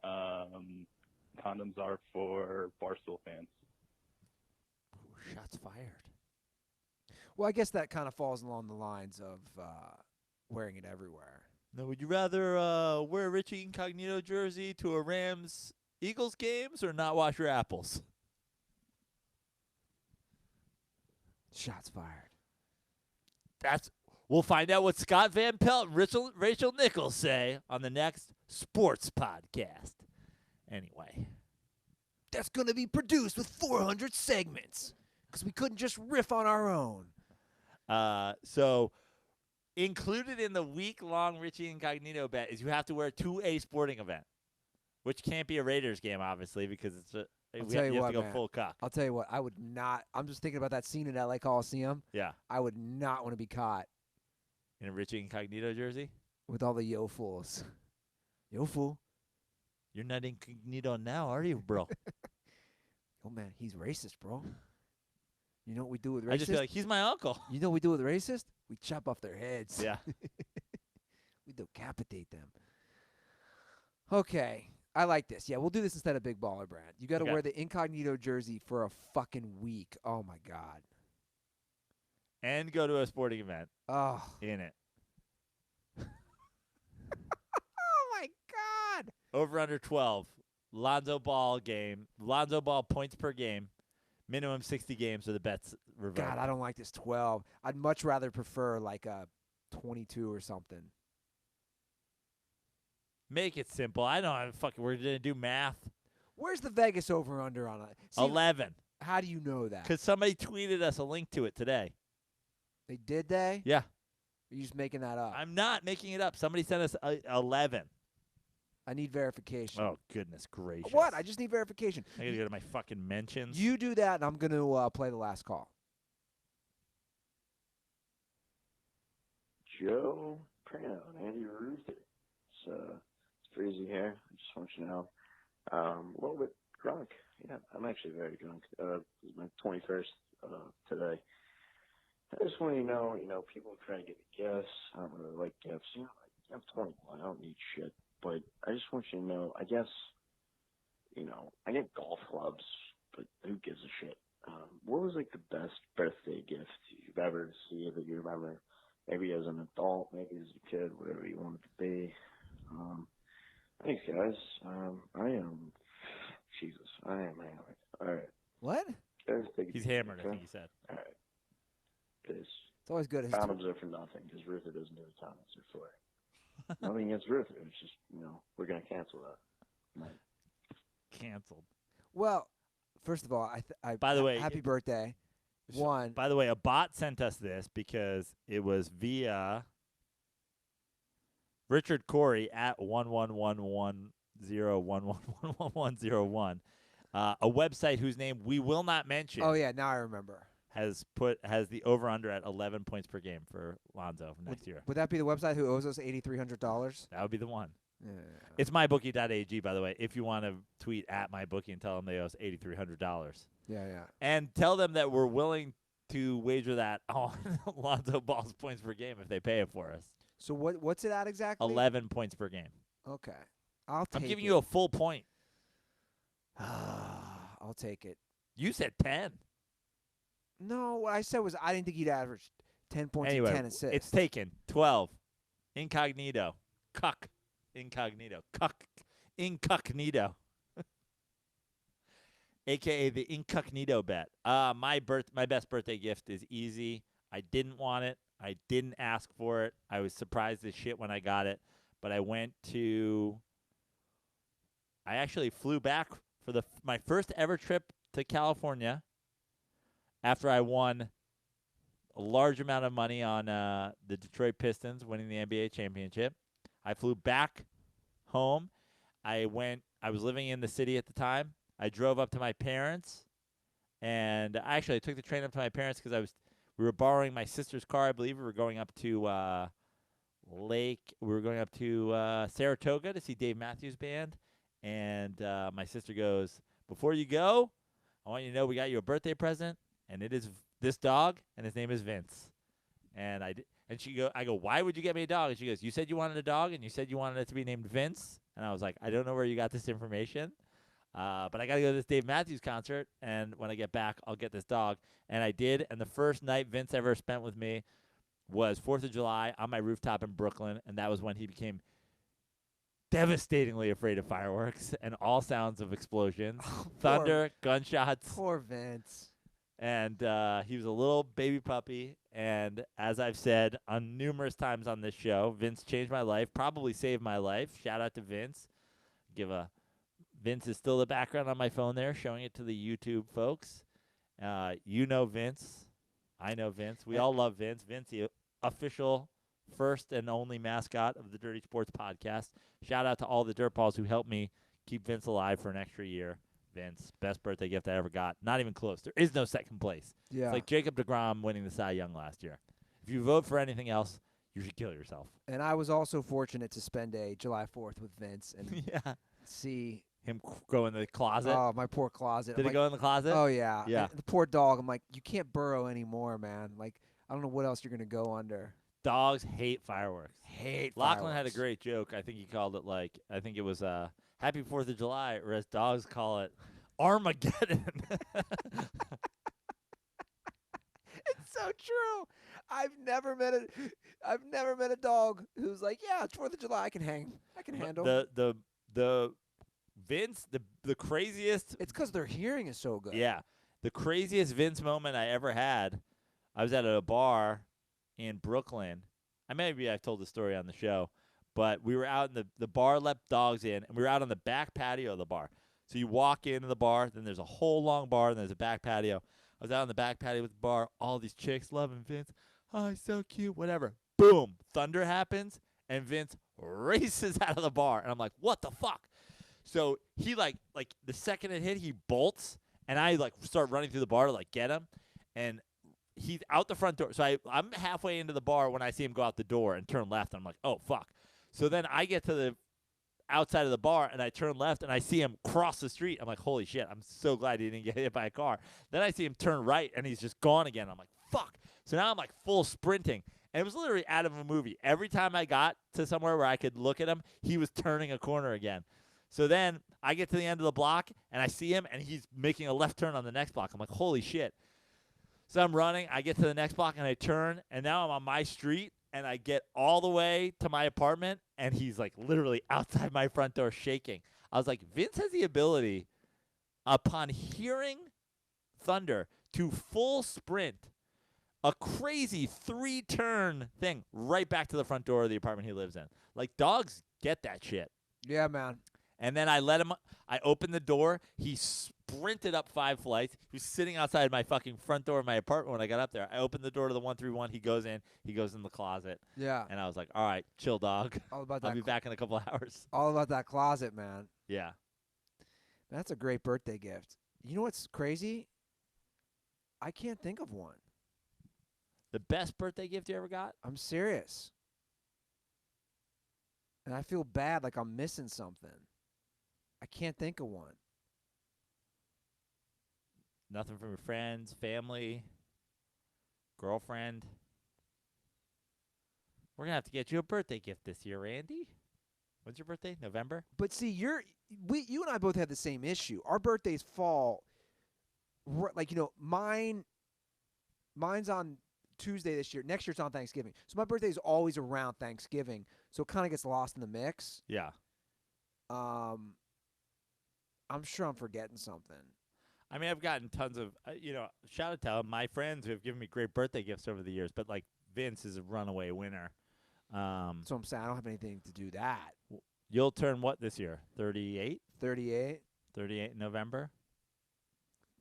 Condoms are for Barstool fans. Ooh, shots fired. Well, I guess that kind of falls along the lines of wearing it everywhere. Now, would you rather wear a Richie Incognito jersey to a Rams-Eagles games or not wash your apples? Shots fired. We'll find out what Scott Van Pelt and Rachel Nichols say on the next sports podcast. Anyway. That's going to be produced with 400 segments because we couldn't just riff on our own. So included in the week-long Richie Incognito bet is you have to wear to a sporting event, which can't be a Raiders game, obviously, because you have to go full cock. I'll tell you what, I would not. I'm just thinking about that scene in LA Coliseum. Yeah. I would not want to be caught In a Richie Incognito jersey? with all the yo fools. Yo fool. You're not incognito now, are you, bro? Oh, man, he's racist, bro. You know what we do with racist? I just feel like he's my uncle. You know what we do with racist? We chop off their heads. Yeah. We decapitate them. Okay. I like this. Yeah, we'll do this instead of Big Baller Brand. You got to wear the incognito jersey for a fucking week. Oh, my God. And go to a sporting event Oh. in it. Oh, my God. Over under 12. Lonzo Ball game. Lonzo Ball points per game. Minimum 60 games or the bets revert. God, I don't like this 12. I'd much rather prefer like a 22 or something. Make it simple. I don't fucking. We're gonna do math. Where's the Vegas over/under on it? 11. How do you know that? Because somebody tweeted us a link to it today. Did they? Yeah. Are you just making that up? I'm not making it up. Somebody sent us 11. I need verification. Oh, goodness gracious. What? I just need verification. I gotta go to my fucking mentions. You do that, and I'm going to play the last call. Joe Prano and Andy Ruther. It's Freezy here. I just want you to know. A little bit drunk. Yeah, I'm actually very drunk. It's my 21st today. I just want you to know, people try to get me gifts. I don't really like gifts. I'm 21. I don't need shit. But I just want you to know, I guess, I get golf clubs, but who gives a shit? What was, like, the best birthday gift you've ever received that you remember? Maybe as an adult, maybe as a kid, whatever you want it to be. Thanks, guys. I am hammered. All right. What? Guys, take it He's easy, hammered, I okay? think he said. All right. Peace. It's always good. Condoms are for nothing because Ruther doesn't know the condoms are for. Nothing against Ruther. It's just, we're going to cancel that. Right. Canceled. Well, first of all, By the way, happy birthday. One. By the way, a bot sent us this because it was via Richard Corey at 111101111101, a website whose name we will not mention. Oh yeah, now I remember. Has the over under at 11 points per game for Lonzo for next year. Would that be the website who owes us $8,300? That would be the one. Yeah. It's mybookie.ag, by the way. If you want to tweet at mybookie and tell them they owe us $8,300, Yeah. and tell them that we're willing to wager that on Lonzo Ball's points per game if they pay it for us. So what's it at exactly? 11 points per game. Okay, I'll take. I'm giving it. you a full point. I'll take it. You said 10. No, what I said was I didn't think he'd average 10 points Anyway, and 10 assists. it's taken. 12. Incognito. Cuck. Incognito. Cuck. Incognito. AKA the incognito bet. My best birthday gift is easy. I didn't want it. I didn't ask for it. I was surprised as shit when I got it. But I actually flew back for my first ever trip to California after I won a large amount of money on the Detroit Pistons winning the NBA championship. I flew back home. I was living in the city at the time. I drove up to my parents, and I took the train up to my parents because we were borrowing my sister's car. I believe we were going up to Saratoga to see Dave Matthews Band, and my sister goes, "Before you go, I want you to know we got you a birthday present, and it is this dog, and his name is Vince." And I go, "Why would you get me a dog?" And she goes, "You said you wanted a dog, and you said you wanted it to be named Vince." And I was like, "I don't know where you got this information, but I got to go to this Dave Matthews concert, and when I get back, I'll get this dog." And I did, and the first night Vince ever spent with me was 4th of July on my rooftop in Brooklyn, and that was when he became devastatingly afraid of fireworks and all sounds of explosions, thunder, gunshots. Poor Vince. And he was a little baby puppy. And as I've said on numerous times on this show, Vince changed my life, probably saved my life. Shout out to Vince. Vince is still the background on my phone there, showing it to the YouTube folks. You know Vince. I know Vince. We all love Vince. Vince, the official first and only mascot of the Dirty Sports Podcast. Shout out to all the Dirtballs who helped me keep Vince alive for an extra year. Vince, best birthday gift I ever got. Not even close. There is no second place. Yeah. It's like Jacob deGrom winning the Cy Young last year. If you vote for anything else, you should kill yourself. And I was also fortunate to spend a July 4th with Vince and see him go in the closet. Oh, my poor closet. Did he go in the closet? Oh, yeah. Yeah. And the poor dog. I'm like, you can't burrow anymore, man. Like, I don't know what else you're going to go under. Dogs hate fireworks. Lachlan fireworks. had a great joke. I think he called it I think it was Happy 4th of July, or as dogs call it, Armageddon. It's so true. I've never met a dog who's like, yeah, it's 4th of July. I can handle. The Vince, the craziest. It's because their hearing is so good. Yeah, the craziest Vince moment I ever had. I was at a bar in Brooklyn. I've told the story on the show, but we were out in the bar let dogs in, and we were out on the back patio of the bar. So you walk into the bar, then there's a whole long bar, and there's a back patio. I was out on the back patio with the bar, all these chicks loving Vince. Oh, he's so cute, whatever. Boom, thunder happens, and Vince races out of the bar, and I'm like, what the fuck? So he like the second it hit, he bolts, and I start running through the bar to get him, and he's out the front door. So I'm halfway into the bar when I see him go out the door and turn left. And I'm like, oh, fuck. So then I get to the outside of the bar, and I turn left, and I see him cross the street. I'm like, holy shit, I'm so glad he didn't get hit by a car. Then I see him turn right, and he's just gone again. I'm like, fuck. So now I'm full sprinting. And it was literally out of a movie. Every time I got to somewhere where I could look at him, he was turning a corner again. So then I get to the end of the block, and I see him, and he's making a left turn on the next block. I'm like, holy shit. So I'm running. I get to the next block, and I turn, and now I'm on my street, and I get all the way to my apartment, and he's literally outside my front door shaking. I was like, Vince has the ability, upon hearing thunder to full sprint, a crazy 3-turn thing right back to the front door of the apartment he lives in. Like, dogs get that shit. Yeah, man. And then I opened the door. He sprinted up 5 flights. He was sitting outside my fucking front door of my apartment when I got up there. I opened the door to the 131. He goes in. He goes in the closet. Yeah. And I was like, all right, chill, dog. All about I'll that. be back in a couple hours. All about that closet, man. Yeah. That's a great birthday gift. You know what's crazy? I can't think of one. The best birthday gift you ever got? I'm serious. And I feel bad like I'm missing something. I can't think of one. Nothing from your friends, family, girlfriend. We're going to have to get you a birthday gift this year, Randy. When's your birthday? November? But see, you and I both have the same issue. Our birthdays fall, like, mine's on Tuesday this year. Next year it's on Thanksgiving. So my birthday is always around Thanksgiving. So it kind of gets lost in the mix. Yeah. I'm sure I'm forgetting something. I mean, I've gotten tons of, shout out to my friends who have given me great birthday gifts over the years. But, like, Vince is a runaway winner. So I'm saying I don't have anything to do that. You'll turn what this year? 38? 38. 38 in November?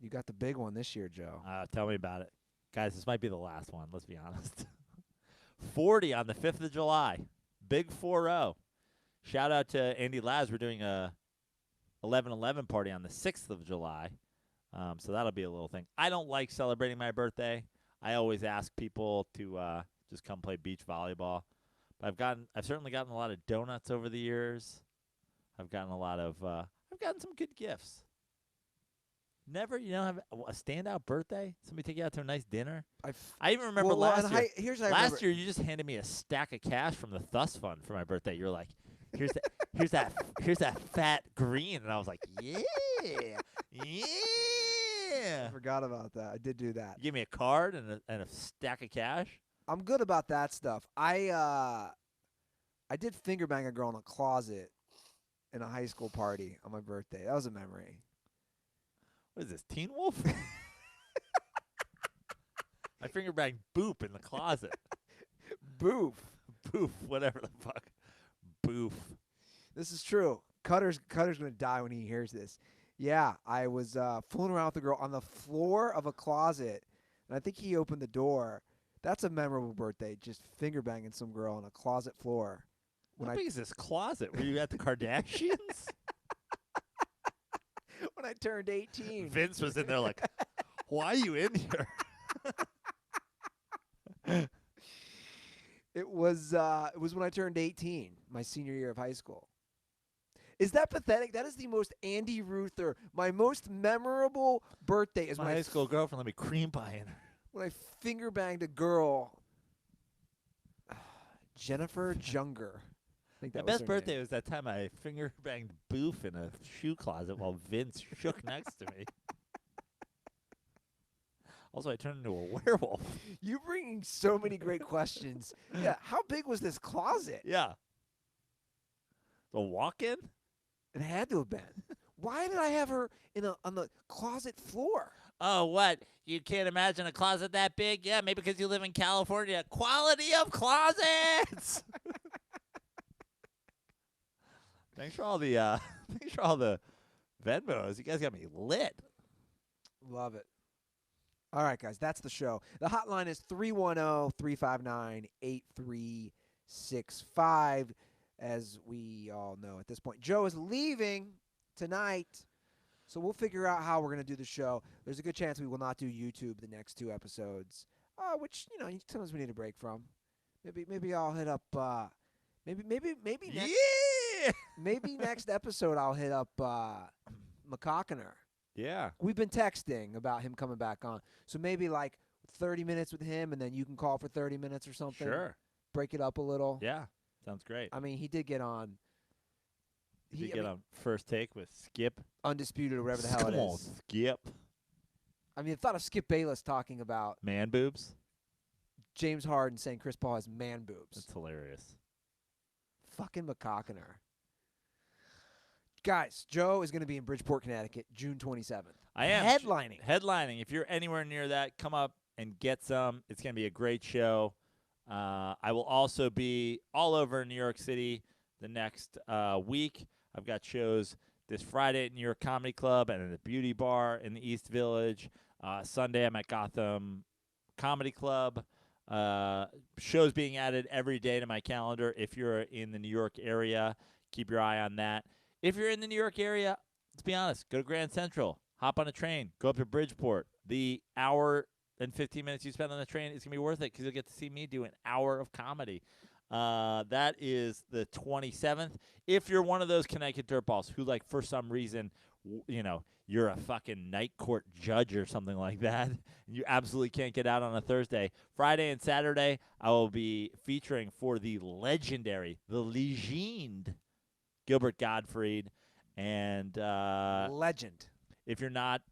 You got the big one this year, Joe. Tell me about it. Guys, this might be the last one. Let's be honest. 40 on the 5th of July. Big 4-0. Shout out to Andy Laz. We're doing a 11/11 party on the 6th of July. So that'll be a little thing. I don't like celebrating my birthday. I always ask people to just come play beach volleyball. But I've certainly gotten a lot of donuts over the years. I've gotten some good gifts. Never, have a standout birthday? Somebody take you out to a nice dinner? I even remember last year. Last year, you just handed me a stack of cash from the Thus Fund for my birthday. You're like, here's that fat green, and I was like, yeah. I forgot about that. I did do that. You gave me a card and a stack of cash. I'm good about that stuff. I did finger bang a girl in a closet in a high school party on my birthday. That was a memory. What is this, Teen Wolf? I finger banged Boop in the closet. Boof. Boof, whatever the fuck. Boof. This is true. Cutter's going to die when he hears this. Yeah, I was fooling around with a girl on the floor of a closet, and I think he opened the door. That's a memorable birthday, just finger banging some girl on a closet floor. How big is this closet? Were you at the Kardashians? When I turned 18. Vince was in there like, why are you in here? It was when I turned 18, my senior year of high school. Is that pathetic? That is the most Andy Ruther. My most memorable birthday is my when high school girlfriend let me cream pie in her. When I finger banged a girl, Jennifer Junger. I think that My was best her birthday name. was that time I finger banged Boof in a shoe closet while Vince shook next to me. Also, I turned into a werewolf. You bringing so many great questions. Yeah, how big was this closet? Yeah. The walk-in? It had to have been. Why did I have her on the closet floor? Oh, what? You can't imagine a closet that big? Yeah, maybe because you live in California. Quality of closets! Thanks for all the Venmos. You guys got me lit. Love it. All right, guys, that's the show. The hotline is 310-359-8365. As we all know at this point, Joe is leaving tonight, so we'll figure out how we're going to do the show. There's a good chance we will not do YouTube the next 2 episodes, which sometimes we need a break from. Maybe I'll hit up. Maybe next. Yeah. Maybe next episode I'll hit up McCockiner. Yeah. We've been texting about him coming back on, so maybe like 30 minutes with him, and then you can call for 30 minutes or something. Sure. Break it up a little. Yeah. Sounds great. I mean, he did get on. He get on First Take with Skip. Undisputed or whatever the hell it Come on, is. Skip. I mean, the thought of Skip Bayless talking about Man boobs. James Harden saying Chris Paul has man boobs. That's hilarious. Fucking McCockiner. Guys, Joe is going to be in Bridgeport, Connecticut, June 27th. I am Headlining. Headlining. If you're anywhere near that, come up and get some. It's going to be a great show. I will also be all over New York City the next week. I've got shows this Friday at New York Comedy Club and at the Beauty Bar in the East Village. Sunday, I'm at Gotham Comedy Club. Shows being added every day to my calendar. If you're in the New York area, keep your eye on that. If you're in the New York area, let's be honest, go to Grand Central, hop on a train, go up to Bridgeport. The hour and 15 minutes you spend on the train is going to be worth it because you'll get to see me do an hour of comedy. That is the 27th. If you're one of those Connecticut dirtballs who, like, for some reason, you're a fucking night court judge or something like that, and you absolutely can't get out on a Thursday, Friday and Saturday, I will be featuring for the legendary, the legend, Gilbert Gottfried. And Legend. if you're not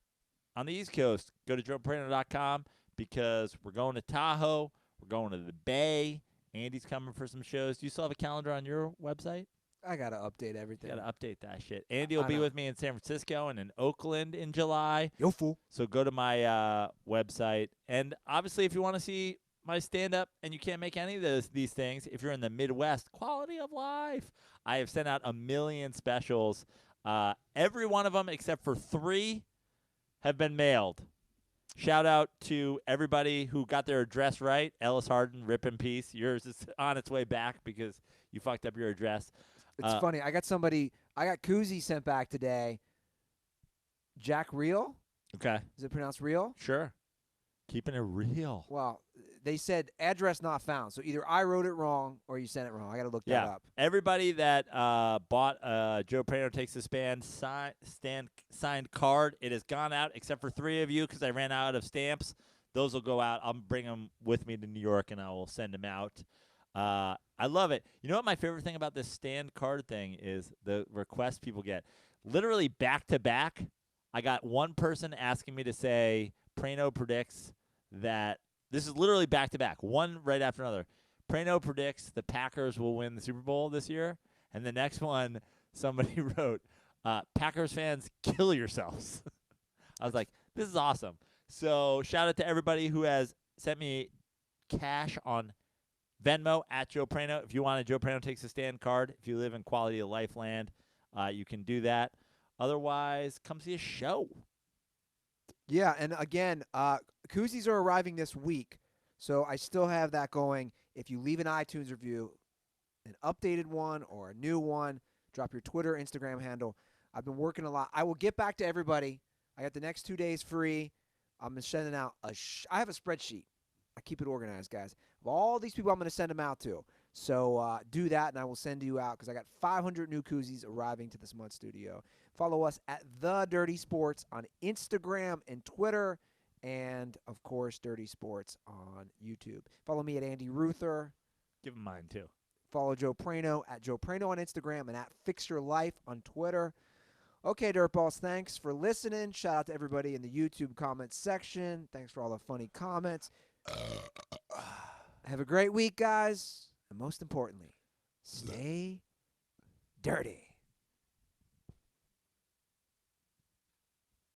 on the East Coast, go to joeprano.com because we're going to Tahoe. We're going to the Bay. Andy's coming for some shows. Do you still have a calendar on your website? I got to update everything. Got to update that shit. Andy will be with me in San Francisco and in Oakland in July. Yo, fool. So go to my website. And obviously, if you want to see my stand-up and you can't make any of these things, if you're in the Midwest, quality of life. I have sent out 1 million specials. Every one of them except for 3 have been mailed. Shout out to everybody who got their address right. Ellis Hardin, rip in peace. Yours is on its way back because you fucked up your address. It's funny. I got Koozie sent back today. Jack Real? Okay. Is it pronounced Real? Sure. Keeping it real. Well, they said address not found. So either I wrote it wrong or you sent it wrong. I got to look that up. Everybody that bought Joe Prano Takes the Stand signed card, it has gone out except for 3 of you because I ran out of stamps. Those will go out. I'll bring them with me to New York, and I will send them out. I love it. You know what my favorite thing about this stand card thing is? The requests people get. Literally back-to-back, I got one person asking me to say, Prano predicts that this is literally back-to-back, one right after another. Prano predicts the Packers will win the Super Bowl this year. And the next one, somebody wrote, Packers fans, kill yourselves. I was like, this is awesome. So shout out to everybody who has sent me cash on Venmo at Joe Prano. If you want a Joe Prano Takes a Stand card, if you live in quality of life land, you can do that. Otherwise, come see a show. Yeah, and again, koozies are arriving this week, so I still have that going. If you leave an iTunes review, an updated one or a new one, drop your Twitter, Instagram handle. I've been working a lot. I will get back to everybody. I got the next 2 days free. I'm sending out I have a spreadsheet. I keep it organized, guys, of all these people I'm going to send them out to. So do that, and I will send you out because I got 500 new koozies arriving to the Smut Studio. Follow us at The Dirty Sports on Instagram and Twitter, and, of course, Dirty Sports on YouTube. Follow me at Andy Ruther. Give them mine, too. Follow Joe Prano at Joe Prano on Instagram and at Fix Your Life on Twitter. Okay, Dirtballs, thanks for listening. Shout out to everybody in the YouTube comments section. Thanks for all the funny comments. Have a great week, guys. And most importantly, stay dirty.